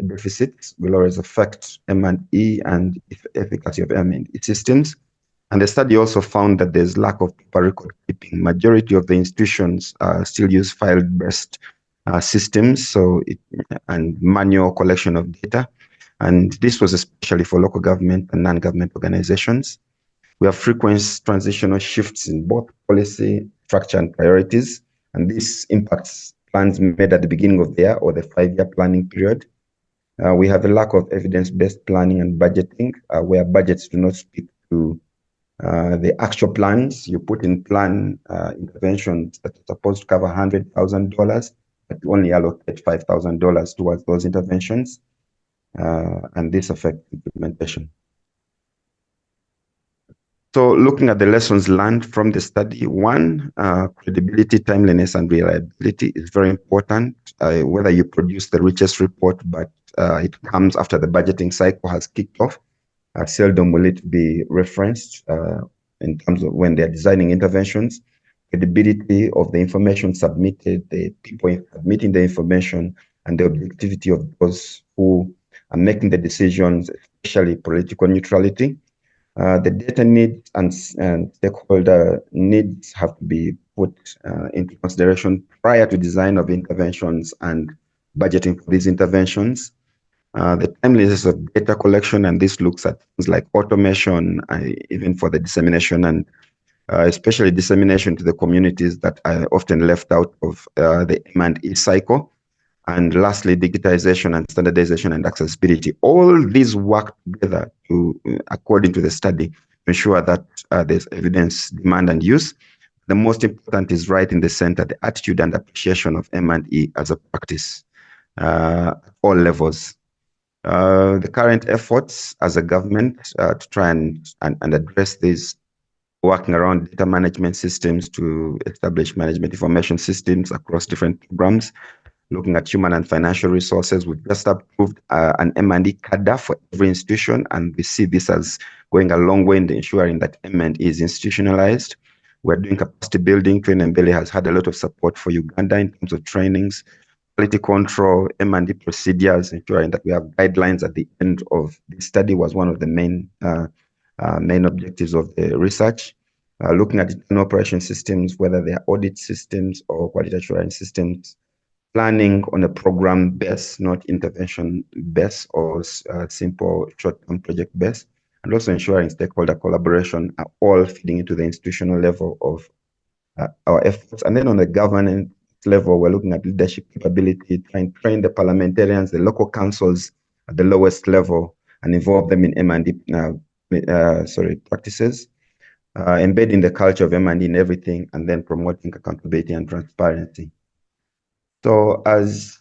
deficits will always affect M&E and efficacy of M&E systems. And the study also found that there's lack of paper record keeping. Majority of the institutions still use file-based systems, and manual collection of data. And this was especially for local government and non-government organizations. We have frequent transitional shifts in both policy, structure, and priorities. And this impacts plans made at the beginning of the year or the 5-year planning period. We have a lack of evidence-based planning and budgeting, where budgets do not speak to the actual plans. You put in plan interventions that are supposed to cover $100,000, but you only allocate $5,000 towards those interventions, and this affects implementation. So looking at the lessons learned from the study, one, credibility, timeliness, and reliability is very important. Whether you produce the richest report, but it comes after the budgeting cycle has kicked off, seldom will it be referenced in terms of when they're designing interventions. credibility of the information submitted, the people submitting the information, and the objectivity of those who are making the decisions, especially political neutrality. The data needs and stakeholder needs have to be put into consideration prior to design of interventions and budgeting for these interventions. The timeliness of data collection, and this looks at things like automation, even for the dissemination and especially dissemination to the communities that are often left out of the M&E cycle. And lastly, digitization and standardization and accessibility. All these work together to, according to the study, to ensure that there's evidence, demand, and use. The most important is right in the center, the attitude and appreciation of M&E as a practice at all levels. The current efforts as a government to try and address these, working around data management systems to establish management information systems across different programs, looking at human and financial resources. We've just approved an M&E cadre for every institution, and we see this as going a long way in ensuring that M&E is institutionalized. We're doing capacity building. Kenya and Uganda has had a lot of support for Uganda in terms of trainings, quality control, M&E procedures, ensuring that we have guidelines at the end of the study was one of the main objectives of the research. Looking at internal operation systems, whether they are audit systems or quality assurance systems, planning on a program base, not intervention base or simple short-term project base, and also ensuring stakeholder collaboration are all feeding into the institutional level of our efforts. And then on the governance level, we're looking at leadership capability, trying to train the parliamentarians, the local councils at the lowest level, and involve them in M&E practices, embedding the culture of M&E in everything, and then promoting accountability and transparency. So as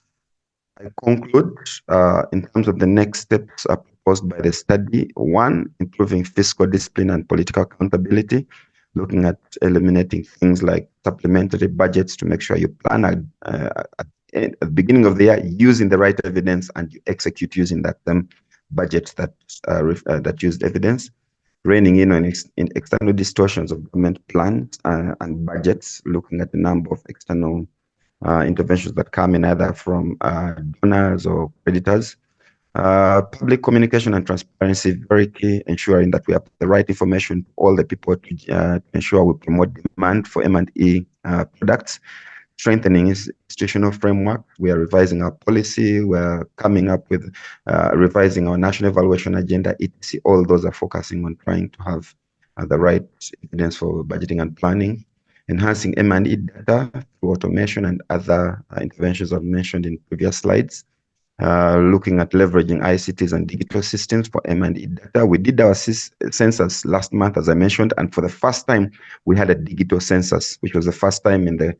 I conclude, in terms of the next steps proposed by the study, one, improving fiscal discipline and political accountability, looking at eliminating things like supplementary budgets to make sure you plan at the beginning of the year using the right evidence and you execute using that budget that used evidence, reining in on external distortions of government plans and budgets, looking at the number of external interventions that come in either from donors or creditors. Public communication and transparency, very key, ensuring that we have the right information to all the people to ensure we promote demand for M&E products. Strengthening institutional framework. We are revising our policy. We're coming up with revising our national evaluation agenda, etc. All those are focusing on trying to have the right evidence for budgeting and planning. Enhancing M&E data through automation and other interventions I've mentioned in previous slides. Looking at leveraging ICTs and digital systems for M&E data. We did our census last month, as I mentioned, and for the first time, we had a digital census, which was the first time in the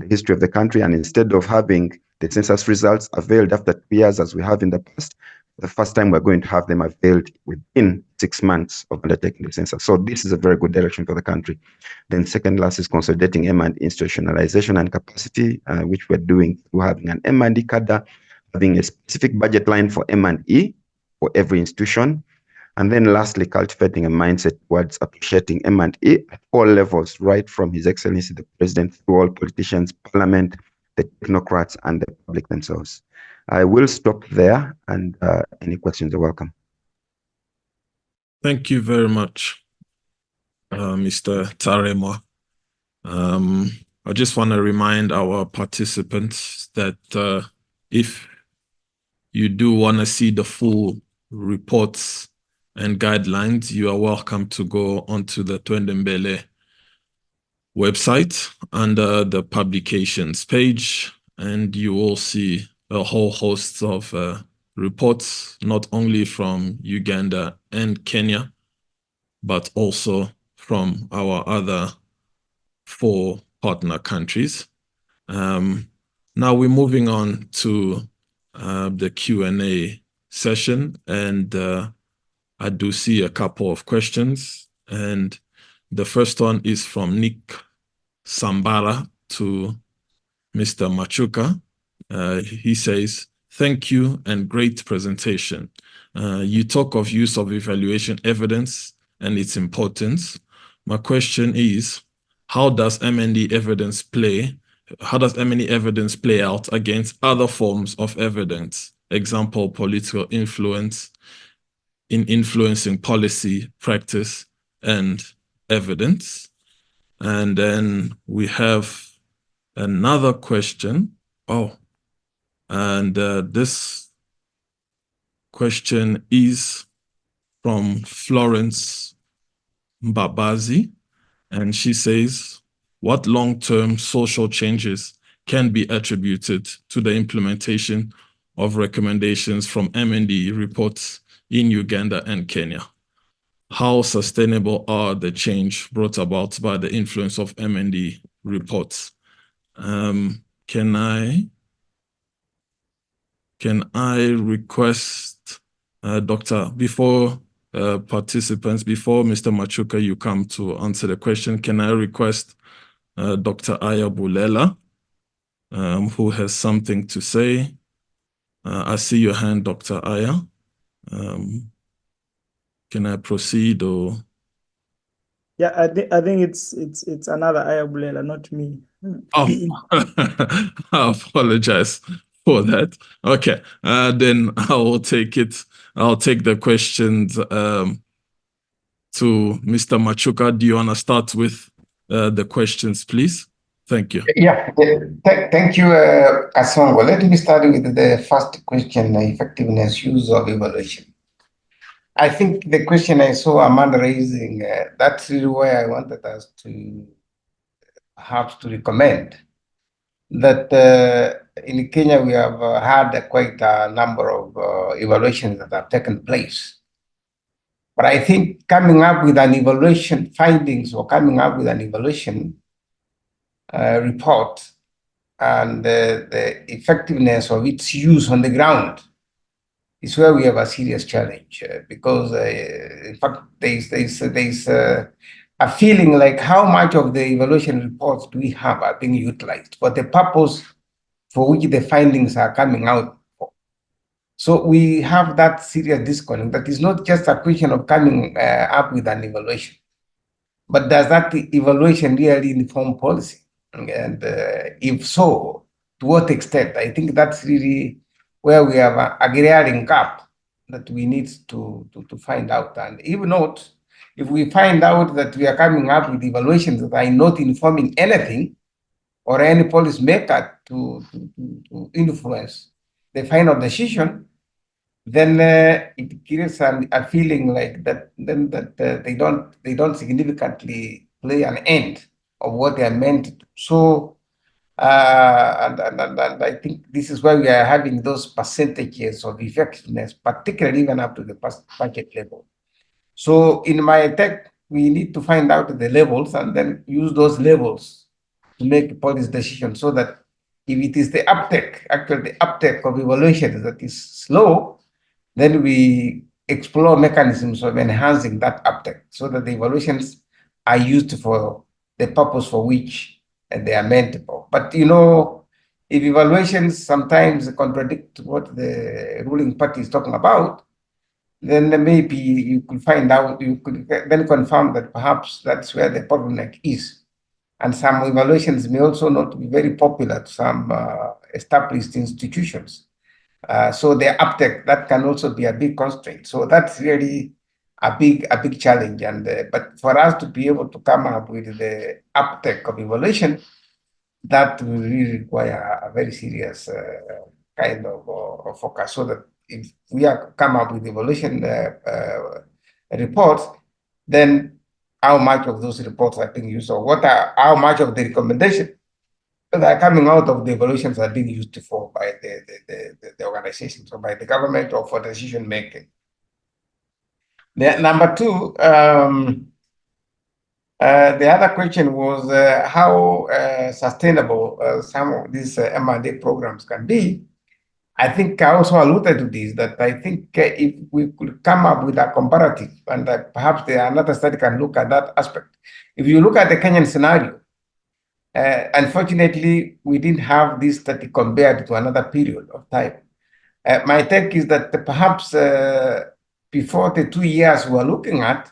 history of the country. And instead of having the census results availed after 2 years, as we have in the past, the first time we're going to have them availed within 6 months of undertaking the census. So this is a very good direction for the country. Then second last is consolidating M&E institutionalization and capacity, which we're doing through having an M&E cadre, having a specific budget line for M&E for every institution. And then lastly, cultivating a mindset towards appreciating M&E at all levels, right from His Excellency the President through all politicians, Parliament, the technocrats, and the public themselves. I will stop there, and any questions are welcome. Thank you very much, Mr. Taremo. I just want to remind our participants that if you do want to see the full reports and guidelines, you are welcome to go onto the Twendembele website under the publications page, and you will see a whole host of reports, not only from Uganda and Kenya, but also from our other 4 partner countries. Now we're moving on to the Q&A session, and I do see a couple of questions, and the first one is from Nick Sambara to Mr. Machuka. He says, "Thank you and great presentation. You talk of use of evaluation evidence and its importance. My question is, how does M&E evidence play out against other forms of evidence? Example, political influence in influencing policy, practice, and evidence. And then we have another question. And this question is from Florence Mbabazi, and she says, what long-term social changes can be attributed to the implementation of recommendations from M&E reports in Uganda and Kenya? How sustainable are the change brought about by the influence of M&E reports? Can I request, Dr. before participants, before Mr. Machuka, you come to answer the question, can I request Dr. Aya Bulela, who has something to say? I see your hand, Dr. Aya. Can I proceed or? Yeah, I think it's another Aya Bulela, not me. Oh, I apologize for that. Okay, then I will take it. I'll take the questions to Mr. Machuka. Do you want to start with the questions, please? Thank you. Yeah, thank you, Kasongo. Let me start with the first question, effectiveness use of evaluation. I think the question I saw Amanda raising, that's really why I wanted us to perhaps to recommend that in Kenya we have had quite a number of evaluations that have taken place. But I think coming up with an evaluation findings or coming up with an evaluation report and the effectiveness of its use on the ground is where we have a serious challenge because in fact there's a feeling like how much of the evaluation reports do we have are being utilized for the purpose for which the findings are coming out for. So we have that serious disconnect. That is not just a question of coming up with an evaluation, but does that evaluation really inform policy? And if so, to what extent? I think that's really where we have a glaring gap that we need to find out. And if not, if we find out that we are coming up with evaluations that are not informing anything or any policy maker to influence the final decision, then it creates a feeling like that they don't significantly play an end of what they are meant to do. So and I think this is why we are having those percentages of effectiveness, particularly even up to the budget level. So in my tech, we need to find out the levels and then use those levels to make policy decisions so that if it is the uptake, actually the uptake of evaluation that is slow, then we explore mechanisms of enhancing that uptake so that the evaluations are used for the purpose for which they are meant for. But you know, if evaluations sometimes contradict what the ruling party is talking about, then maybe you could find out, you could then confirm that perhaps that's where the bottleneck is. And some evaluations may also not be very popular to some established institutions. So the uptake, that can also be a big constraint. So that's really a big challenge. And but for us to be able to come up with the uptake of evaluation, that will really require a very serious kind of focus. So that if we are come up with evaluation reports, then how much of those reports are being used, or how much of the recommendation that are coming out of the evaluations are being used for by the organizations or by the government or for decision making. Number two, the other question was how sustainable some of these M&E programs can be. I think I also alluded to this, that I think if we could come up with a comparative, and perhaps another study can look at that aspect. If you look at the Kenyan scenario, unfortunately, we didn't have this study compared to another period of time. My take is that perhaps before the 2 years we were looking at,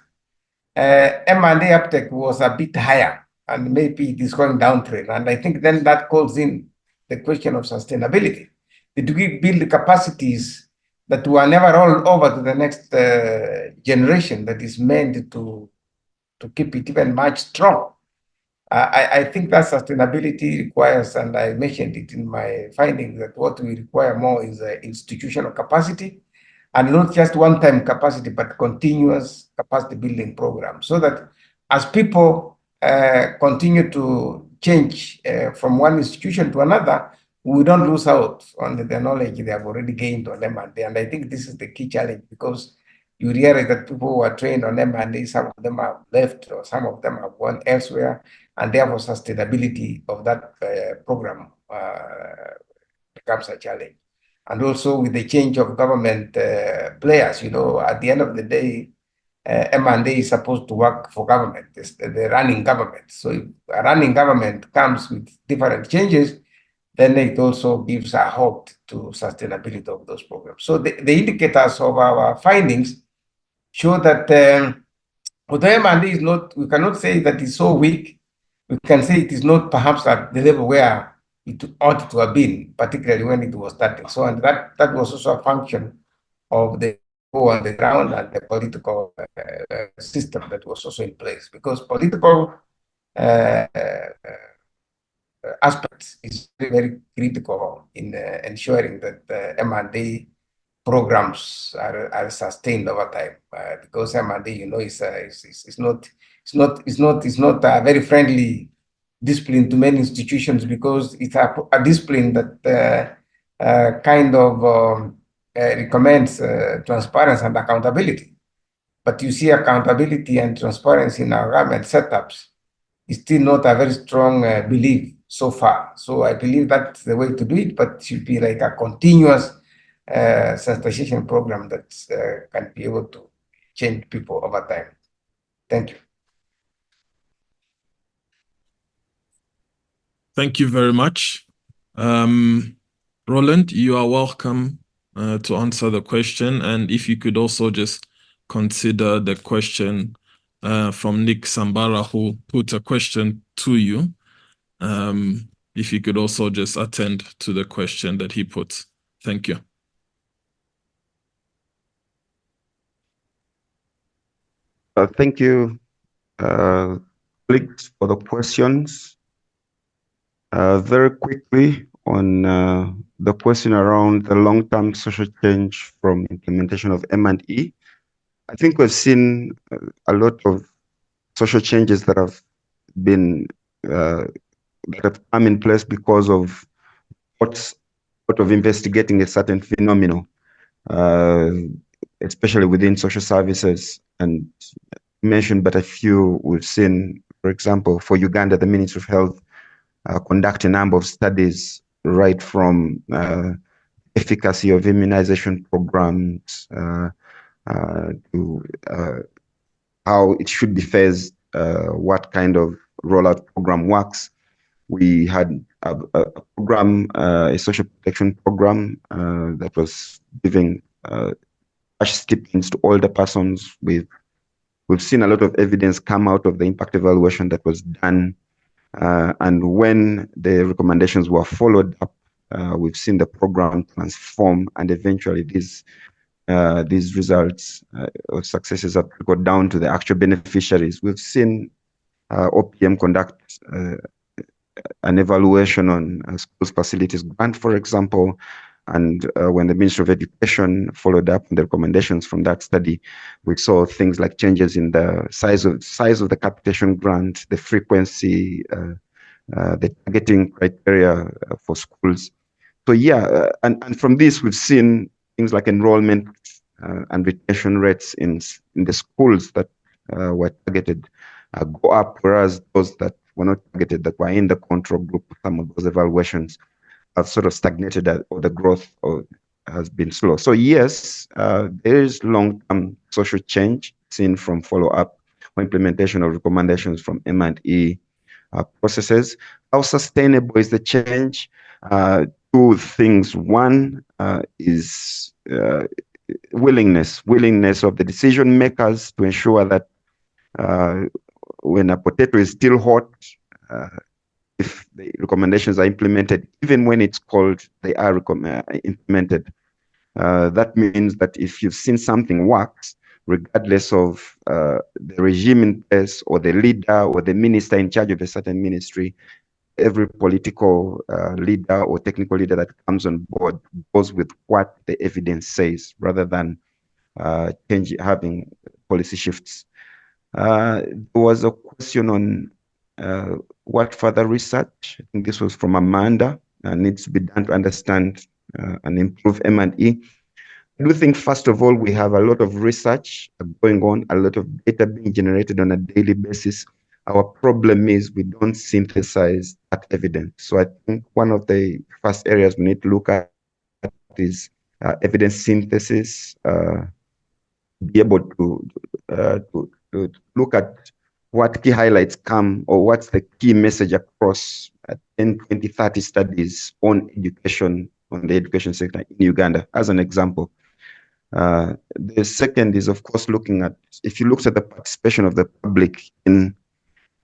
M&A uptake was a bit higher and maybe it is going downtrend. And I think then that calls in the question of sustainability. Did we build the capacities that were never rolled over to the next generation that is meant to keep it even much strong? I think that sustainability requires, and I mentioned it in my findings, that what we require more is institutional capacity, and not just one-time capacity, but continuous capacity building programs, so that as people continue to change from one institution to another, we don't lose out on the knowledge they have already gained on M&A. And I think this is the key challenge, because you realize that people who are trained on M&A, some of them have left, or some of them have gone elsewhere, and therefore sustainability of that program becomes a challenge. And also with the change of government players, at the end of the day, M&A is supposed to work for government, the running government. So if a running government comes with different changes, then it also gives a hope to sustainability of those programs. So the indicators of our findings show that although M&A is not, we cannot say that it's so weak, we can say it is not perhaps at the level where it ought to have been, particularly when it was starting. So, and that was also a function of the people on the ground and the political system that was also in place, because political aspects is very, very critical in ensuring that M&A programs are sustained over time, because M&A, is not a very friendly discipline to many institutions, because it's a discipline that kind of recommends transparency and accountability. But you see, accountability and transparency in our government setups is still not a very strong belief so far. So I believe that's the way to do it, but it should be like a continuous sensitization program that can be able to change people over time. Thank you. Thank you very much. Roland, you are welcome to answer the question. And if you could also just consider the question from Nick Sambara, who put a question to you. If you could also just attend to the question that he put. Thank you. Thank you, colleagues, for the questions. Very quickly on the question around the long-term social change from implementation of M&E. I think we've seen a lot of social changes that have been that have come in place because of what's sort of investigating a certain phenomenon, especially within social services. And mentioned but a few we've seen, for example, for Uganda, the Ministry of Health conduct a number of studies, right from efficacy of immunization programs to how it should be phased, what kind of rollout program works. We had a program, a social protection program that was giving cash stipends to older persons. We've seen a lot of evidence come out of the impact evaluation that was done. And when the recommendations were followed up, we've seen the program transform, and eventually these results or successes have got down to the actual beneficiaries. We've seen OPM conduct an evaluation on schools facilities grant, for example, and when the Ministry of Education followed up on the recommendations from that study, we saw things like changes in the size of the capitation grant, the frequency, the targeting criteria for schools. So yeah, and from this we've seen things like enrollment and retention rates in the schools that were targeted go up, whereas those that were not targeted, that were in the control group, some of those evaluations have sort of stagnated, or the growth has been slow. So yes, there is long-term social change seen from follow-up or implementation of recommendations from M&E processes. How sustainable is the change? Two things. One is willingness of the decision makers to ensure that when a potato is still hot, if the recommendations are implemented, even when it's called they are implemented. That means that if you've seen something works, regardless of the regime in place or the leader or the minister in charge of a certain ministry, every political leader or technical leader that comes on board goes with what the evidence says rather than having policy shifts. There was a question on what further research, I think this was from Amanda, needs to be done to understand and improve M&E. I do think, first of all, we have a lot of research going on, a lot of data being generated on a daily basis. Our problem is we don't synthesize that evidence. So I think one of the first areas we need to look at is evidence synthesis, be able to look at what key highlights come or what's the key message across 10, 20, 30 studies on education, on the education sector in Uganda, as an example. The second is, of course, looking at, if you look at the participation of the public in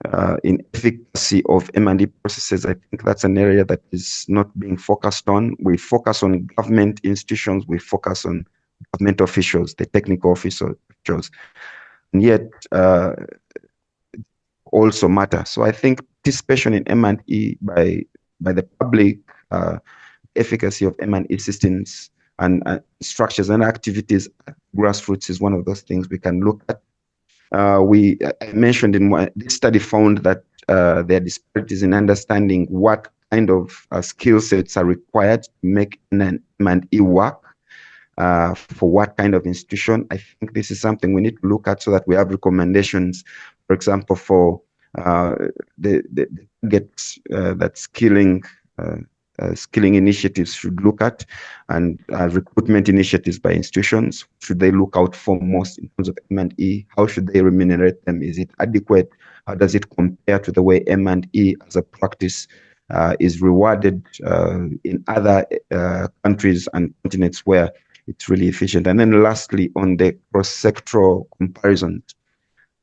efficacy of M&E processes, I think that's an area that is not being focused on. We focus on government institutions, we focus on government officials, the technical officials, and yet also matter. So I think participation in M&E by the public, efficacy of M&E systems and structures and activities at grassroots is one of those things we can look at. I mentioned in this study found that there are disparities in understanding what kind of skill sets are required to make an M&E work for what kind of institution. I think this is something we need to look at so that we have recommendations, for example, for the targets that skilling initiatives should look at, and recruitment initiatives by institutions. Should they look out for most in terms of M&E? How should they remunerate them? Is it adequate? How does it compare to the way M&E as a practice is rewarded in other countries and continents where it's really efficient? And then lastly, on the cross-sectoral comparisons,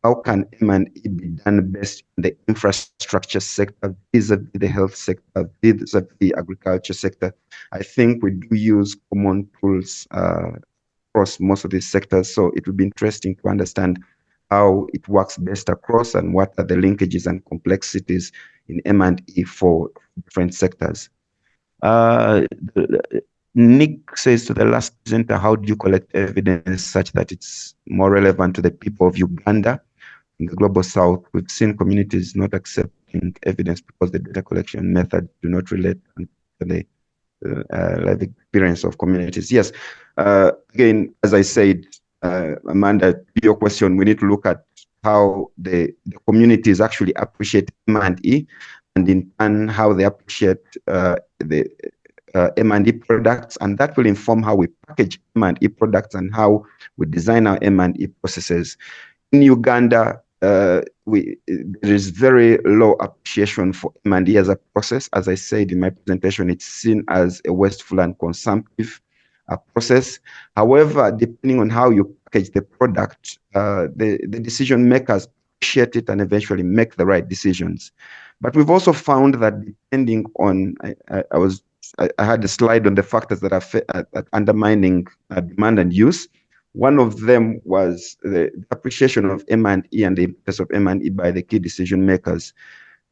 how can M&E be done best in the infrastructure sector, vis-a-vis the health sector, vis-a-vis the agriculture sector? I think we do use common tools across most of these sectors, so it would be interesting to understand how it works best across and what are the linkages and complexities in M&E for different sectors. Nick says to the last presenter, how do you collect evidence such that it's more relevant to the people of Uganda? In the global south, we've seen communities not accepting evidence because the data collection methods do not relate to the life experience of communities. Yes, again, as I said, Amanda, to your question, we need to look at how the communities actually appreciate M&E, and in turn, how they appreciate the M&E products, and that will inform how we package M&E products and how we design our M&E processes. In Uganda, there is very low appreciation for M&E as a process. As I said in my presentation, it's seen as a wasteful and consumptive process. However, depending on how you package the product, the decision makers appreciate it and eventually make the right decisions. But we've also found that depending on, I had a slide on the factors that are undermining demand and use. One of them was the appreciation of M&E and the importance of M&E by the key decision makers.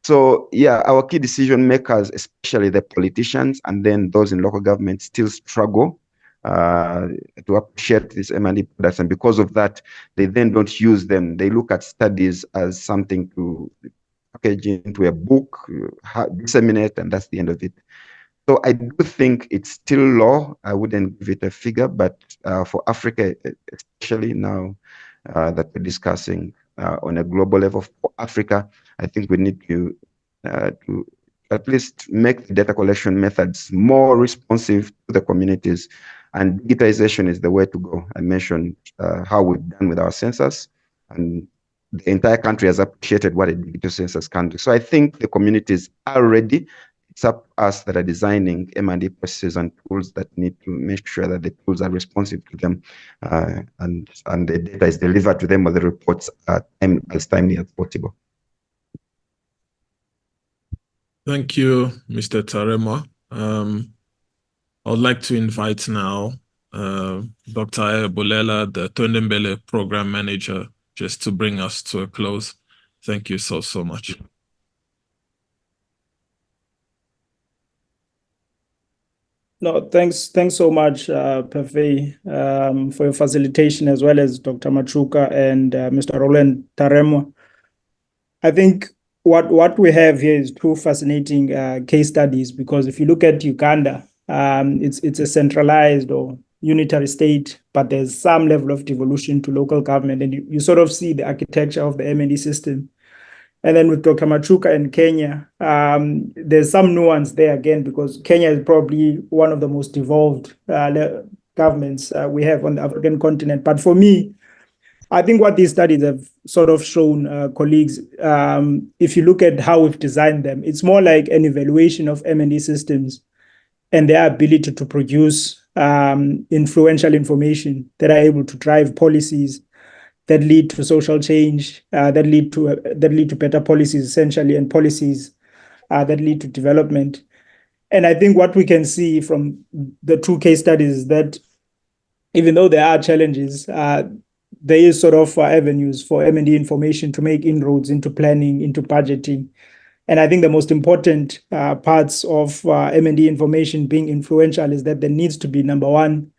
So yeah, our key decision makers, especially the politicians and then those in local government, still struggle to appreciate these M&E products, and because of that, they then don't use them. They look at studies as something to package into a book, disseminate, and that's the end of it. So I do think it's still low. I wouldn't give it a figure, but for Africa, especially now that we're discussing on a global level for Africa, I think we need to at least make the data collection methods more responsive to the communities, and digitization is the way to go. I mentioned how we've done with our census, and the entire country has appreciated what a digital census can do. So I think the communities are ready. It's up to us that are designing M&E processes and tools that need to make sure that the tools are responsive to them, and the data is delivered to them, or the reports are as timely as possible. Thank you, Mr. Tarema. I would like to invite now Dr. Bulela, the Tondembele Program Manager, just to bring us to a close. Thank you so much. No, thanks so much, Perfect, for your facilitation, as well as Dr. Machuka and Mr. Roland Taremo. I think what we have here is two fascinating case studies, because if you look at Uganda, it's a centralized or unitary state, but there's some level of devolution to local government, and you sort of see the architecture of the M&E system. And then with Dr. Machuka and Kenya, there's some nuance there again, because Kenya is probably one of the most devolved governments we have on the African continent. But for me, I think what these studies have sort of shown, colleagues, if you look at how we've designed them, it's more like an evaluation of M&E systems and their ability to produce influential information that are able to drive policies that lead to social change, that lead to better policies, essentially, and policies that lead to development. And I think what we can see from the two case studies is that even though there are challenges, there is sort of avenues for M&E information to make inroads into planning, into budgeting. And I think the most important parts of M&E information being influential is that there needs to be, number one,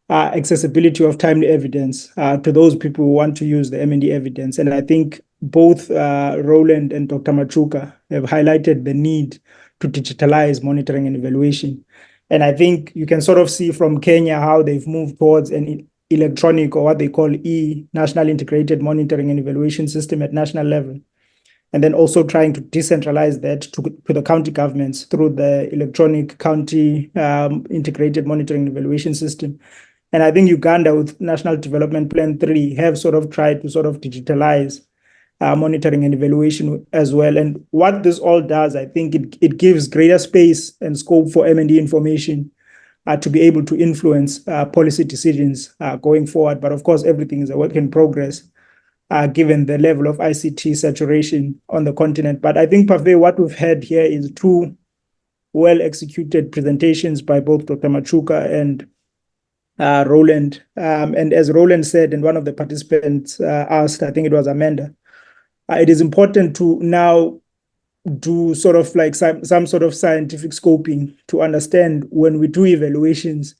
accessibility of timely evidence to those people who want to use the M&E evidence. And I think both Roland and Dr. Machuka have highlighted the need to digitalize monitoring and evaluation. And I think you can sort of see from Kenya how they've moved towards an electronic, or what they call National Integrated Monitoring and Evaluation System at national level. And then also trying to decentralize that to the county governments through the electronic county integrated monitoring and evaluation system. And I think Uganda, with National Development Plan 3, have sort of tried to sort of digitalize monitoring and evaluation as well. And what this all does, I think it gives greater space and scope for M&E information to be able to influence policy decisions going forward. But of course, everything is a work in progress, given the level of ICT saturation on the continent. But I think, Pave, what we've had here is two well-executed presentations by both Dr. Machuka and Roland. And as Roland said, and one of the participants asked, I think it was Amanda, it is important to now do sort of like some sort of scientific scoping to understand, when we do evaluations,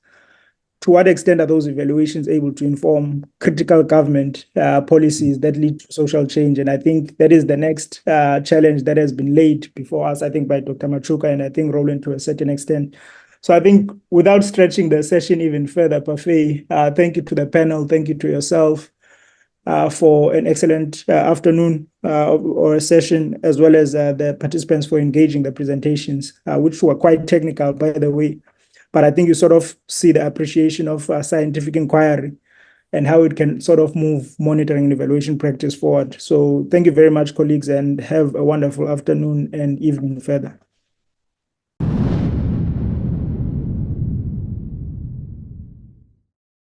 to what extent are those evaluations able to inform critical government policies that lead to social change? And I think that is the next challenge that has been laid before us, I think, by Dr. Machuka and I think Roland to a certain extent. So I think, without stretching the session even further, Parfait, thank you to the panel, thank you to yourself for an excellent afternoon or a session, as well as the participants for engaging the presentations, which were quite technical, by the way. But I think you sort of see the appreciation of scientific inquiry and how it can sort of move monitoring and evaluation practice forward. So thank you very much, colleagues, and have a wonderful afternoon and evening further.